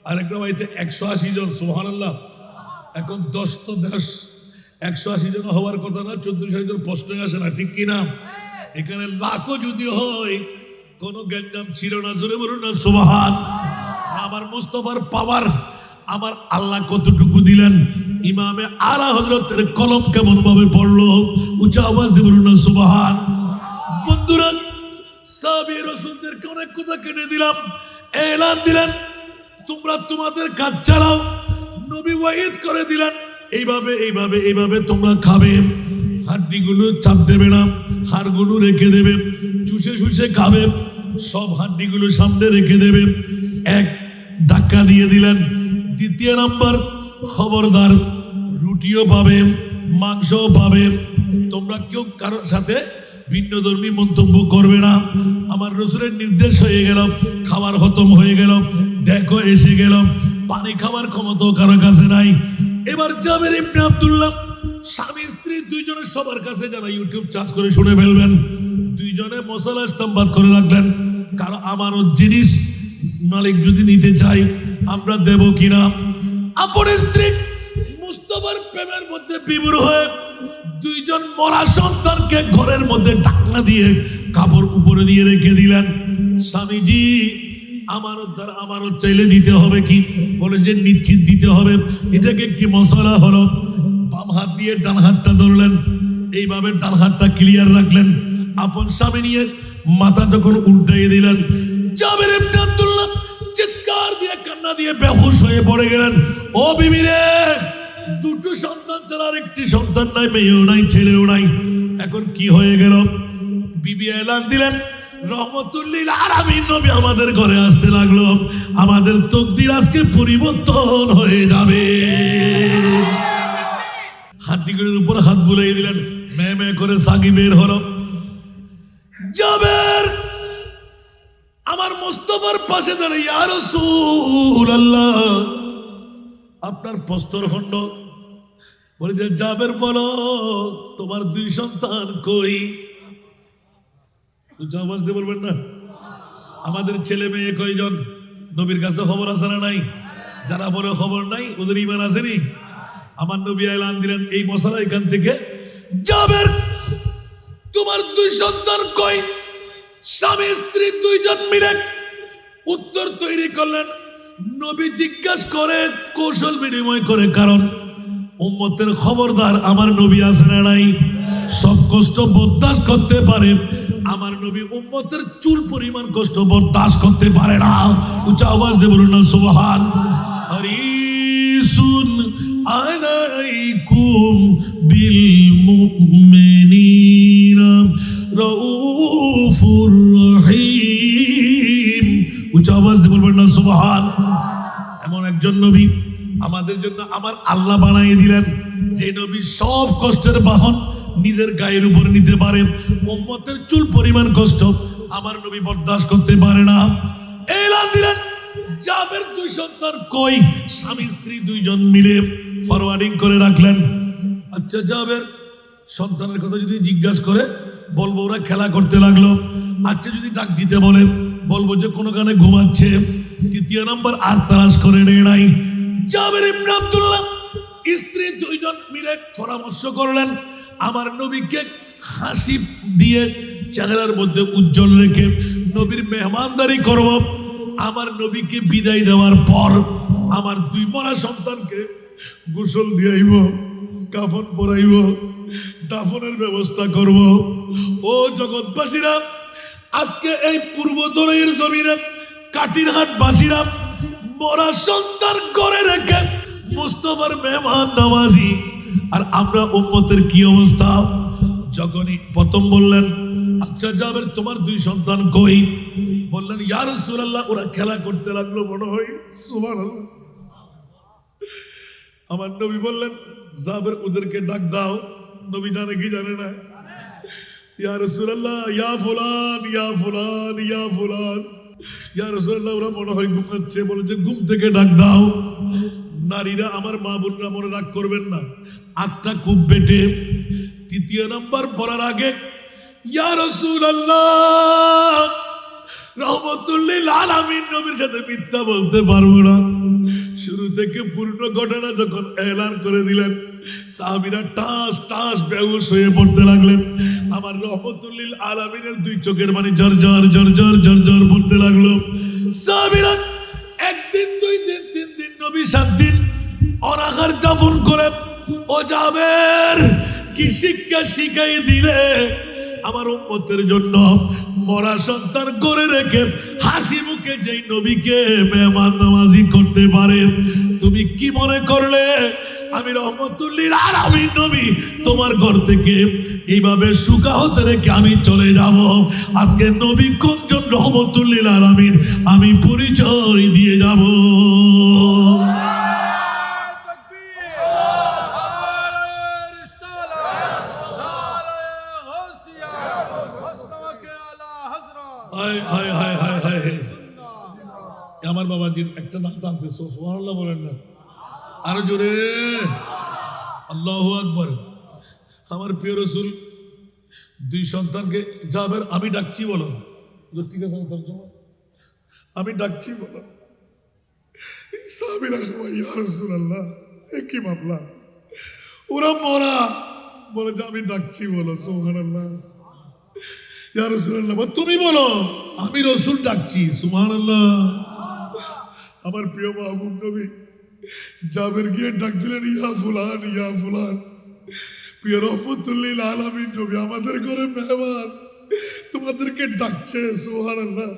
আরেক রাওয়ায়াতে 180 জন। সুবহানাল্লাহ। এখন 10 তো 10, 180 জন হওয়ার কথা না, 1480 জন প্রশ্নই আসে না, ঠিক কিনা? এখানে লাখও যদি হয় কোনো গ্যাঞ্জাম ছিল না। জোরে বলুন না সুবহান। আমার মুস্তাফার পাওয়ার আমার আল্লাহ কতটুকু দিলেন। ইমামে আলা হযরতের কলম কেমন ভাবে পড়লো, উচ্চ আওয়াজ দিয়ে বলুন না সুবহান। বন্ধুরা, সাহাবী রাসূলদেরকে অনেক কথা কেটে দিলাম, এলান দিলেন তোমরা তোমাদের কাজ চালাও। নবী ওয়াইদ করে দিলেন, এইভাবে এইভাবে এইভাবে তোমরা খাবে, হাড্ডিগুলো চাপ দেবে না, হাড়গুলো রেখে দেবে, চুষে চুষে খাবে, সব হাড্ডিগুলো সামনে রেখে দেবে। এক ধাক্কা দিয়ে দিলেন। দ্বিতীয় নাম্বার, খবরদার রুটিও পাবে, মাংসও পাবে, তোমরা কেউ কারোর সাথে ভিন্ন ধর্মী মন্তব্য করবে না। আমার রাসূলের নির্দেশ হয়ে গেল, খাবার খতম হয়ে গেল, দেখো এসে গেল, পানি খাওয়ার ক্ষমতাও কারো কাছে নাই। এবার জাবের ইবনে আব্দুল্লাহ, স্বামী স্ত্রী দুইজনের সবার কাছে, যারা ইউটিউব চার্জ করে শুনে ফেলবেন, দুইজনে মশলা ইস্তেমবাদ করে রাখলেন, কারো আমানত জিনিস মালিক যদি নিতে চাই আমরা দেব কিনা। আপন স্ত্রী মুস্তাফার প্রেমের মধ্যে বিভোর হয়ে দুইজন মরা সন্তানকে ঘরের মধ্যে ঢাকনা দিয়ে কাপড় উপরে দিয়ে রেখে দিলেন। স্বামীজি, আমানতদার আমানত চাইলে দিতে হবে কি? বলে যে নিশ্চিত দিতে হবে। এটাকে একটি মশলা হলো, বাম হাত দিয়ে ডান হাতটা ধরলেন, এইভাবে ডান হাতটা ক্লিয়ার রাখলেন, আপন স্বামী নিয়ে মাথা যখন উল্টাইয়ে দিলেন, জাবের ইবনে আব্দুল্লাহ চিৎকার দিয়ে কান্না দিয়ে বেহুশ হয়ে পড়ে গেলেন। ও বিবি রে, দুটো সন্তান ছাড়া আর একটি সন্তান নাই, মেয়েও নাই, ছেলেও নাই, এখন কি হয়ে গেল? বিবি এলান দিলেন, রহমতুল্লিল আলামিন নবী আমাদের ঘরে আসতে লাগলো, আমাদের তকদির আজকে পরিবর্তন হয়ে যাবে। হাড্ডিগুলোর উপর হাত বুলিয়ে দিলেন, মেয়ে মেয়ে করে সাগি বের হলো। জাবের আমার মুস্তাফার পাশে দাঁড়িয়ে, ইয়া রাসূলুল্লাহ, আপনার প্রস্তরখণ্ড। বলে যে, জাবের বলো তোমার 2 সন্তান কই? আওয়াজ দিয়ে বলবেন না। আমাদের ছেলে মেয়ে কয়জন? নবীর কাছে খবর আছে না নাই? যারা বলে খবর নাই ওদের ঈমান আসেনি। আমার নবী এলান দিলেন এই মশলা এখান থেকে, জাবের তোমার 2 সন্তান কই? স্বামী স্ত্রী 2 জন মিলে উত্তর তৈরি করলেন। নবী জিজ্ঞাসা করে, কৌশল বিনিময় করে, কারণ উম্মতের খবরদার আমার নবী আছে না নাই? সব কষ্ট বরদাস্ত করতে পারে, আমার নবী উম্মতের চুল পরিমাণ কষ্ট বরদাস্ত করতে পারে না। উচ্চ আওয়াজ দিয়ে বলুন না সুবহান। হারিসুন আলাইকুম বিল মুমিনিনা রাউফুর রহিম। উচ্চ আওয়াজ দিয়ে বলবেন না সুবহান। এমন একজন নবী আমাদের জন্য আমার আল্লাহ বানিয়ে দিলেন, যে নবী সব কষ্টের বাহন নিজের গায়ের উপর নিতে পারে। উম্মতের চুল পরিমাণ কষ্ট আমার নবী বরদাস্ত করতে পারে না। এলান দিলেন, জাবের 2 সন্তান কই? স্বামী স্ত্রী 2 জন মিলে ফরওয়ার্ডিং করে রাখলেন। আচ্ছা, জাবের সন্তানের কথা যদি জিজ্ঞাসা করে বলবো ওরা খেলা করতে লাগলো। আচ্ছা, যদি ডাক দিতে বলে বলবো যে কোনো গানে ঘুমাচ্ছে। 3 নম্বর আর তালাশ করে নেই নাই। জাবের ইবনে আব্দুল্লাহ স্ত্রী 2 জন মিলে পরামর্শ করলেন, আমার নবীকে হাসি দিয়ে চেহারার মধ্যে উজ্জ্বল রেখে নবীর মেহমানদারি করব। আমার নবীকে বিদায় দেওয়ার পর আমার 2 মরা সন্তানকে গোসল দিয়াইব, কাফন পরাইব, দাফনের ব্যবস্থা করব। ও জগৎবাসীরা, আজকে এই পূর্বতলের জমিনে কাটিরহাট বাসীরা মরা সন্তান করে রেখে মুস্তফার মেহমান নামাজি, আর আমরা উম্মতের কি অবস্থা? যখনই প্রথম বললেন, আচ্ছা জাবের তোমার 2 সন্তান কই? বললেন, ইয়া রাসূলুল্লাহ, ওরা খেলা করতে লাগলো মনে হয়। সুবহানাল্লাহ। আমার নবী বললেন, জাবের ওদেরকে ডাক দাও। নবী জানে কি জানে না? ইয়া রাসূলুল্লাহ, ইয়া ফুলান, ইয়া ফুলান, ইয়া ফুলান। ইয়া রাসূলুল্লাহ, ওরা মনে হয় ঘুমাচ্ছে। বলে যে ঘুম থেকে ডাক দাও। নারীরা, আমার মা বোনরা মনে রাগ করবেন না, 8টা কূপ বেটে 3য় নাম্বার পড়ার আগে, ইয়া রাসূলুল্লাহ, রহমতুল লিল আলামিন নবীর সাথে মিথ্যা বলতে পারবো না। শুরু থেকে পূর্ণ ঘটনা যখন এলান করে দিলেন, সাহাবীরা টাস টাস বেহুশ হয়ে পড়তে লাগলেন। আমার রহমতুল লিল আলামিনের 2 চোখের পানি ঝরঝর ঝরঝর ঝরঝর পড়তে লাগলো। সাহাবীরা 1 দিন 2 দিন 3 দিন, নবী 7 দিন অনাহার যাপন করে, ও জাবের কি শিক্ষা শিখাই দিলে আমার উম্মতের জন্য। মরা সন্তান করে রেখে হাসি মুখে যেই নবীকে মেহমান নামাজি করতে পারে, তুমি কি মনে করলে আমি রহমতুল লিল আলামিন নবী তোমার ঘর থেকে এইভাবে সুকাহত রেখে আমি চলে যাব? আজকে নবী কোনজন রহমতুল লিল আলামিন আমি পরিচয় দিয়ে যাব। আমার বাবাজির একটা নাম টানতেছ, সুবহানাল্লাহ বলেন না? আরো জোরে আল্লাহু আকবার। আমার প্রিয় রাসূল 2 সন্তানকে জাবের আমি ডাকছি বলো। ঠিক আছে, আমি ডাকছি বলো। সাহাবীরা সবাই, ইয়া রাসূলুল্লাহ, কি মামলা? ওরা মরা। বলে যে আমি ডাকছি বলো। সুবহানাল্লাহ। ইয়া রাসূলুল্লাহ, তুমি বলো। আমি রাসূল ডাকছি। সুবহানাল্লাহ। আমার প্রিয় মাহবুব নবী জাবের গিয়ে ডাক দিলেন, ইয়া ফুলান, ইয়া ফুলান। প্রিয় রহমতুল লিল আলামিন নবী আমাদের ঘরে মেহমান, তোমাদেরকে ডাকছে। সুবহানাল্লাহ।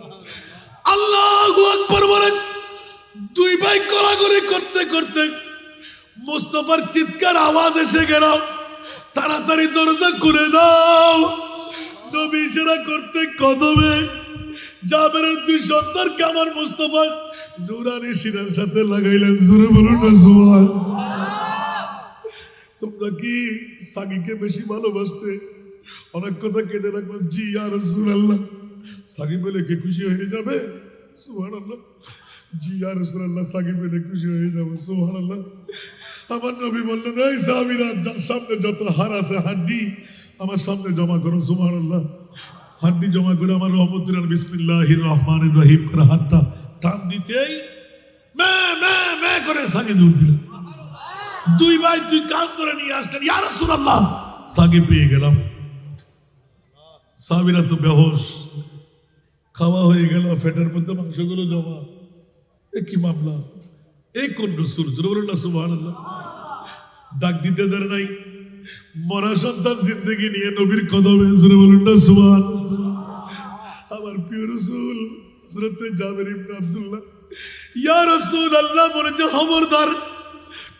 আল্লাহু আকবার বলেন। 2 ভাই কোলাকুলি করতে করতে মুস্তাফার চিৎকার আওয়াজ এসে গেল, তাড়াতাড়ি দরজা খুলে দাও। নবী ইশারা করতে কদমে জাবেরের 2 সন্তানকে আমার মুস্তাফা নুরানি শিরার সাথে লাগাইলেন। জোরে বলুন না সুবহানাল্লাহ। তোমরা কি সাগীকে বেশি ভালোবাসতে? অনেক কথা কেটে রাখলাম। জি ইয়া রাসূলুল্লাহ। সাগী বলে কি খুশি হয়ে যাবে? সুবহানাল্লাহ। জি ইয়া রাসূলুল্লাহ, সাগী বলে খুশি হয়ে যাবে। সুবহানাল্লাহ। আমার নবী বললেন, এই সাহাবীরা, যার সামনে যত হাড় আছে হাড্ডি আমার সামনে জমা করো। সুবহানাল্লাহ। হাড্ডি জমা করে আমার রহমতুল্লাহ বিসমিল্লাহির রহমানির রহিম করে হাতটা টান দিতেই মে মে মে করে সাগী দূর দিল। 2 ভাই 2 কান ধরে নিয়ে আসলেন, ইয়া রাসূলুল্লাহ, সাগী পেয়ে গেলাম। সাহাবীরা তো বেহুশ, খাওয়া হয়ে গেল, ফেটের মধ্যে মাংসগুলো জমা। কি মামলা? এই কোন রাসূল? জোরে বলুন না সুবহানাল্লাহ। ডাক দিতে দেয় নাই, মরা সন্তান জিন্দেগি নিয়ে নবীর কদমে। জোরে বলুন না সুবহানাল্লাহ। আমার প্রিয় রাসূল হযরত জাবের ইবনে আব্দুল্লাহ, ইয়া রাসূলুল্লাহ বলে যে খবরদার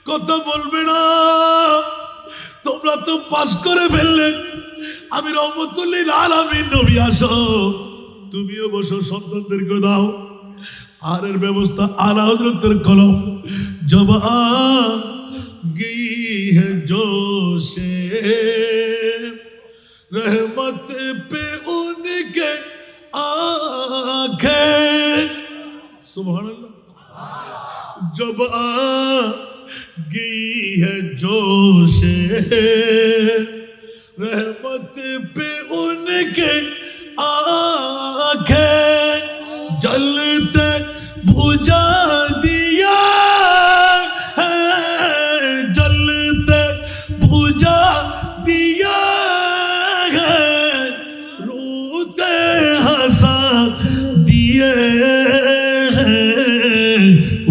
কথা বলবে না, তোমরা তো পাস করে ফেললে, আমি রহমতুল লিল আলামিন নবী, আসো তুমিও বসো, সন্তানদেরকে দাও। আর এর ব্যবস্থা আলা হযরতের কলম। জবা গই है जोशे रहमत पे उनके आंखें। सुभान अल्लाह। जब आ गई है जोशे रहमत पे उनके आंखें, जलते बुझा दिया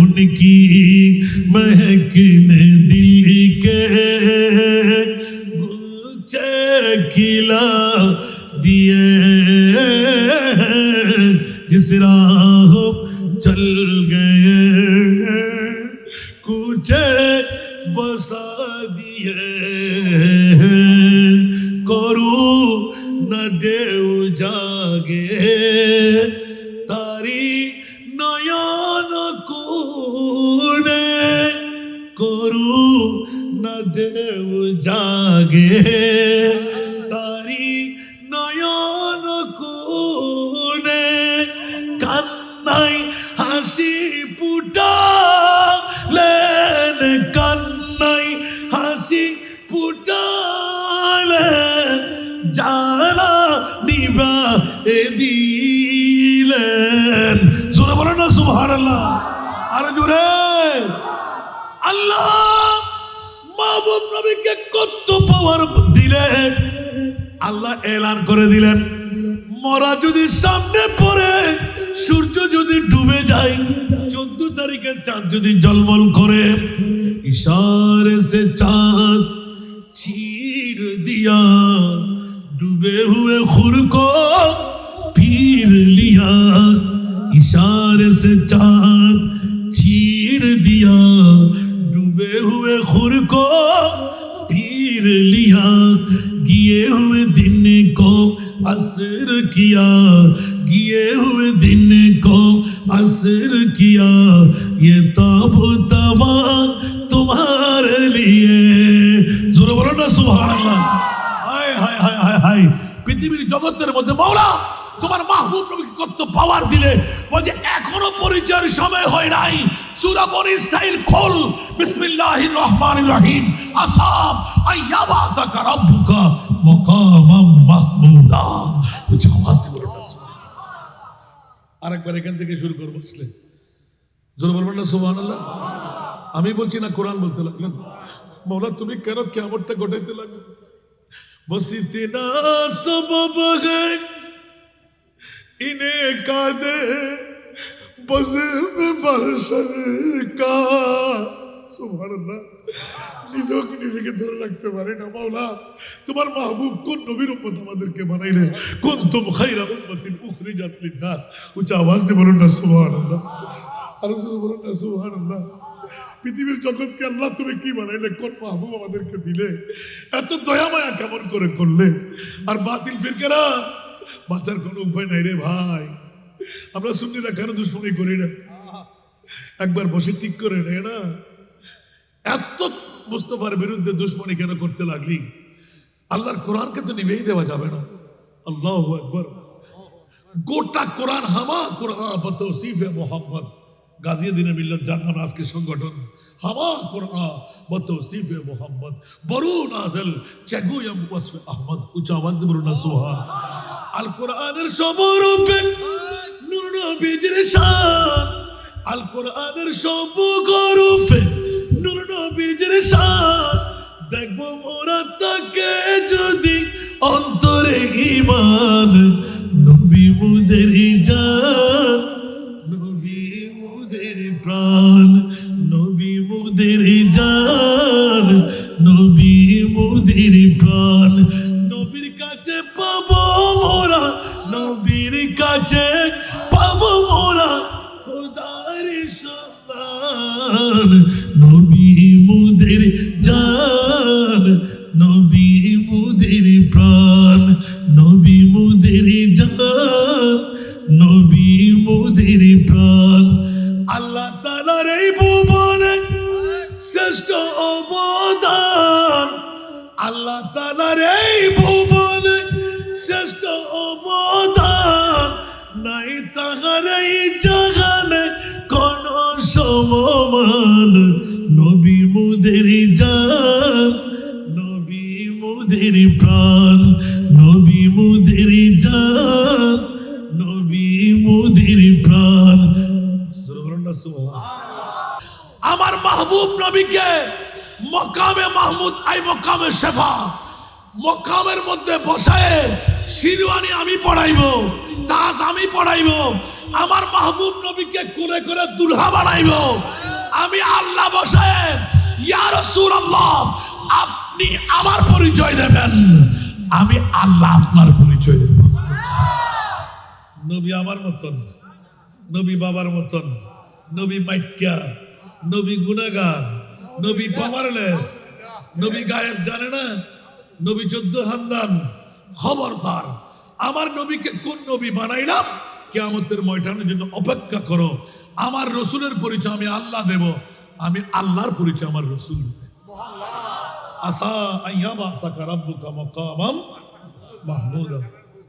उनकी महकने दिल के पिए जिस राह चल गए कुछे बसा दिए करू न ढेउ जागे तारी नयन कोने करू न ढेउ जागे तारी नयन कोने কান্নাই হাসি ফুটালেন কান্নাই হাসি ফুটালেন জানা নিবা দিলেন জোরে বলেন না সুবহানাল্লাহ আরে জোরে আল্লাহ মাহবুব নবীকে কত পাওয়ার দিলেন আল্লাহ এলান করে দিলেন মরা যদি সামনে পড়ে সূর্য যদি ডুবে যায় 14 তারিখের চাঁদ যদি ঝলমল করে ইশারে সে চাঁদ चीर दिया डूबे हुए खुर को पीर लिया इशारे से चांद चीर दिया डूबे हुए खुर को पीर लिया गिए हुए दिन को असर किया गिए हुए दिन को असर किया ये तब तवा तुम्हारे लिए জোরে বলো না সুবহানাল্লাহ হায় হায় হায় হায় হায় পৃথিবীর জগতের মধ্যে মাওলা তোমার মাহবুব নবীকে কত পাওয়ার দিলে বলে এখনো পরিচয়ের সময় হয় নাই সূরা বনী ইসরাইল খোল বিসমিল্লাহির রহমানির রহিম আসাব আইয়াবাতাকা রাব্বুকা মাকামাম মাহমুদা উচ্চ আওয়াজ দিয়ে বলো না সুবহানাল্লাহ আরেকবার এখান থেকে শুরু করব আসলে জোরে বলবেন না সুবহানাল্লাহ আমি বলছি না কোরআন বলতে লাগলেন मौला तुम्हें करो क्या मोटा घटाते लगे बस इतना सबब है इन्हें का दे बस में बरसर का सुभान अल्लाह নিজেও কি নিজেকে ধরে রাখতে পারে না মাওলা তোমার মাহবুব কোন নবীর উম্মত আমাদেরকে বানাইলেন কুনতুম খায়রা উম্মাতিন উখরিজাত লিন-নাস উচ্চ আওয়াজ দিয়ে বলুন না সুবহানাল্লাহ আর বলুন না সুবহানাল্লাহ পৃথিবীর জগৎকে আল্লাহ তুমি কি বানাইলে কোন মাহবুব আমাদেরকে দিলে এত দয়া মায়া কেমন করে করলে আর বাতিল ফিরকারা বাঁচার কোনো উপায় নাই রে ভাই আমরা সুন্নিরা কেন দুশ্মনী করি না একবার বসে ঠিক করে নেয় না এত মুস্তাফার বিরুদ্ধে দুশ্মনী কেন করতে লাগলি আল্লাহর কোরআনকে তো নিভেই দেওয়া যাবে না আল্লাহু আকবার গোটা কোরআন হামা কোরআন বতৌসিফে মোহাম্মদ গাজিয়াদিনে মিল্লাত জান্নাত আজকে সংগঠন হাওয়া কোরআন বতৌসিফে মোহাম্মদ বরু নাজল চেগুয়াম ওয়াসফে আহমদ উচ্চ আওয়াজ দিয়ে বলুন না সুবহান আল কোরআনের সবরূপে নূর নবীজির শান আল কোরআনের সবরূপে নূর নবীজির শান দেখবো মোরা তাকে যদি অন্তরে ঈমান নবী মুদের জান প্রাণ নবী মুদের জান নবী মুদের প্রাণ নবীর কাছে পাবো মোরা নবীর কাছে পাবো মোরা খোদার সন্তান নবী মুদের জান নবী মুদের প্রাণ নবী মুদের জান নবী মুদের প্রাণ আল্লাহ তাআলার এই ভুবনে শ্রেষ্ঠ অবদান আল্লাহ তাআলার এই ভুবনে শ্রেষ্ঠ অবদান নাই তাহার এই জাগানে কোন সমমান নবী মুদের জান নবী মুদের প্রাণ নবী মুদের জান নবী মুদের প্রাণ আমার মাহবুব নবীকে মকামে মাহমুদ আই মকামে শেফা মকামের মধ্যে বসায় শিরওয়ানি আমি পড়াইব তাজ আমি পড়াইব আমার মাহবুব নবীকে কোলে করে দুলহা বানাইব আমি আল্লাহ বসায় ইয়া রাসূলুল্লাহ আপনি আমার পরিচয় দেবেন আমি আল্লাহ আপনার পরিচয় দেব নবী আমার মতন, নবী বাবার মতন, নবী মাইত্যা, নবী গুনাহগার, নবী পাওয়ারলেস, নবী গায়েব জানে না, নবী 14 খানদান। খবরদার, আমার নবীকে কোন নবী বানাইলাম কিয়ামতের ময়দানের জন্য অপেক্ষা করো। আমার রসুলের পরিচয় আমি আল্লাহ দেব, আমি আল্লাহর পরিচয় আমার রসুল দেব। আসা আইয়াবা সাকা রাব্বুকা মাকামাম মাহমুদা।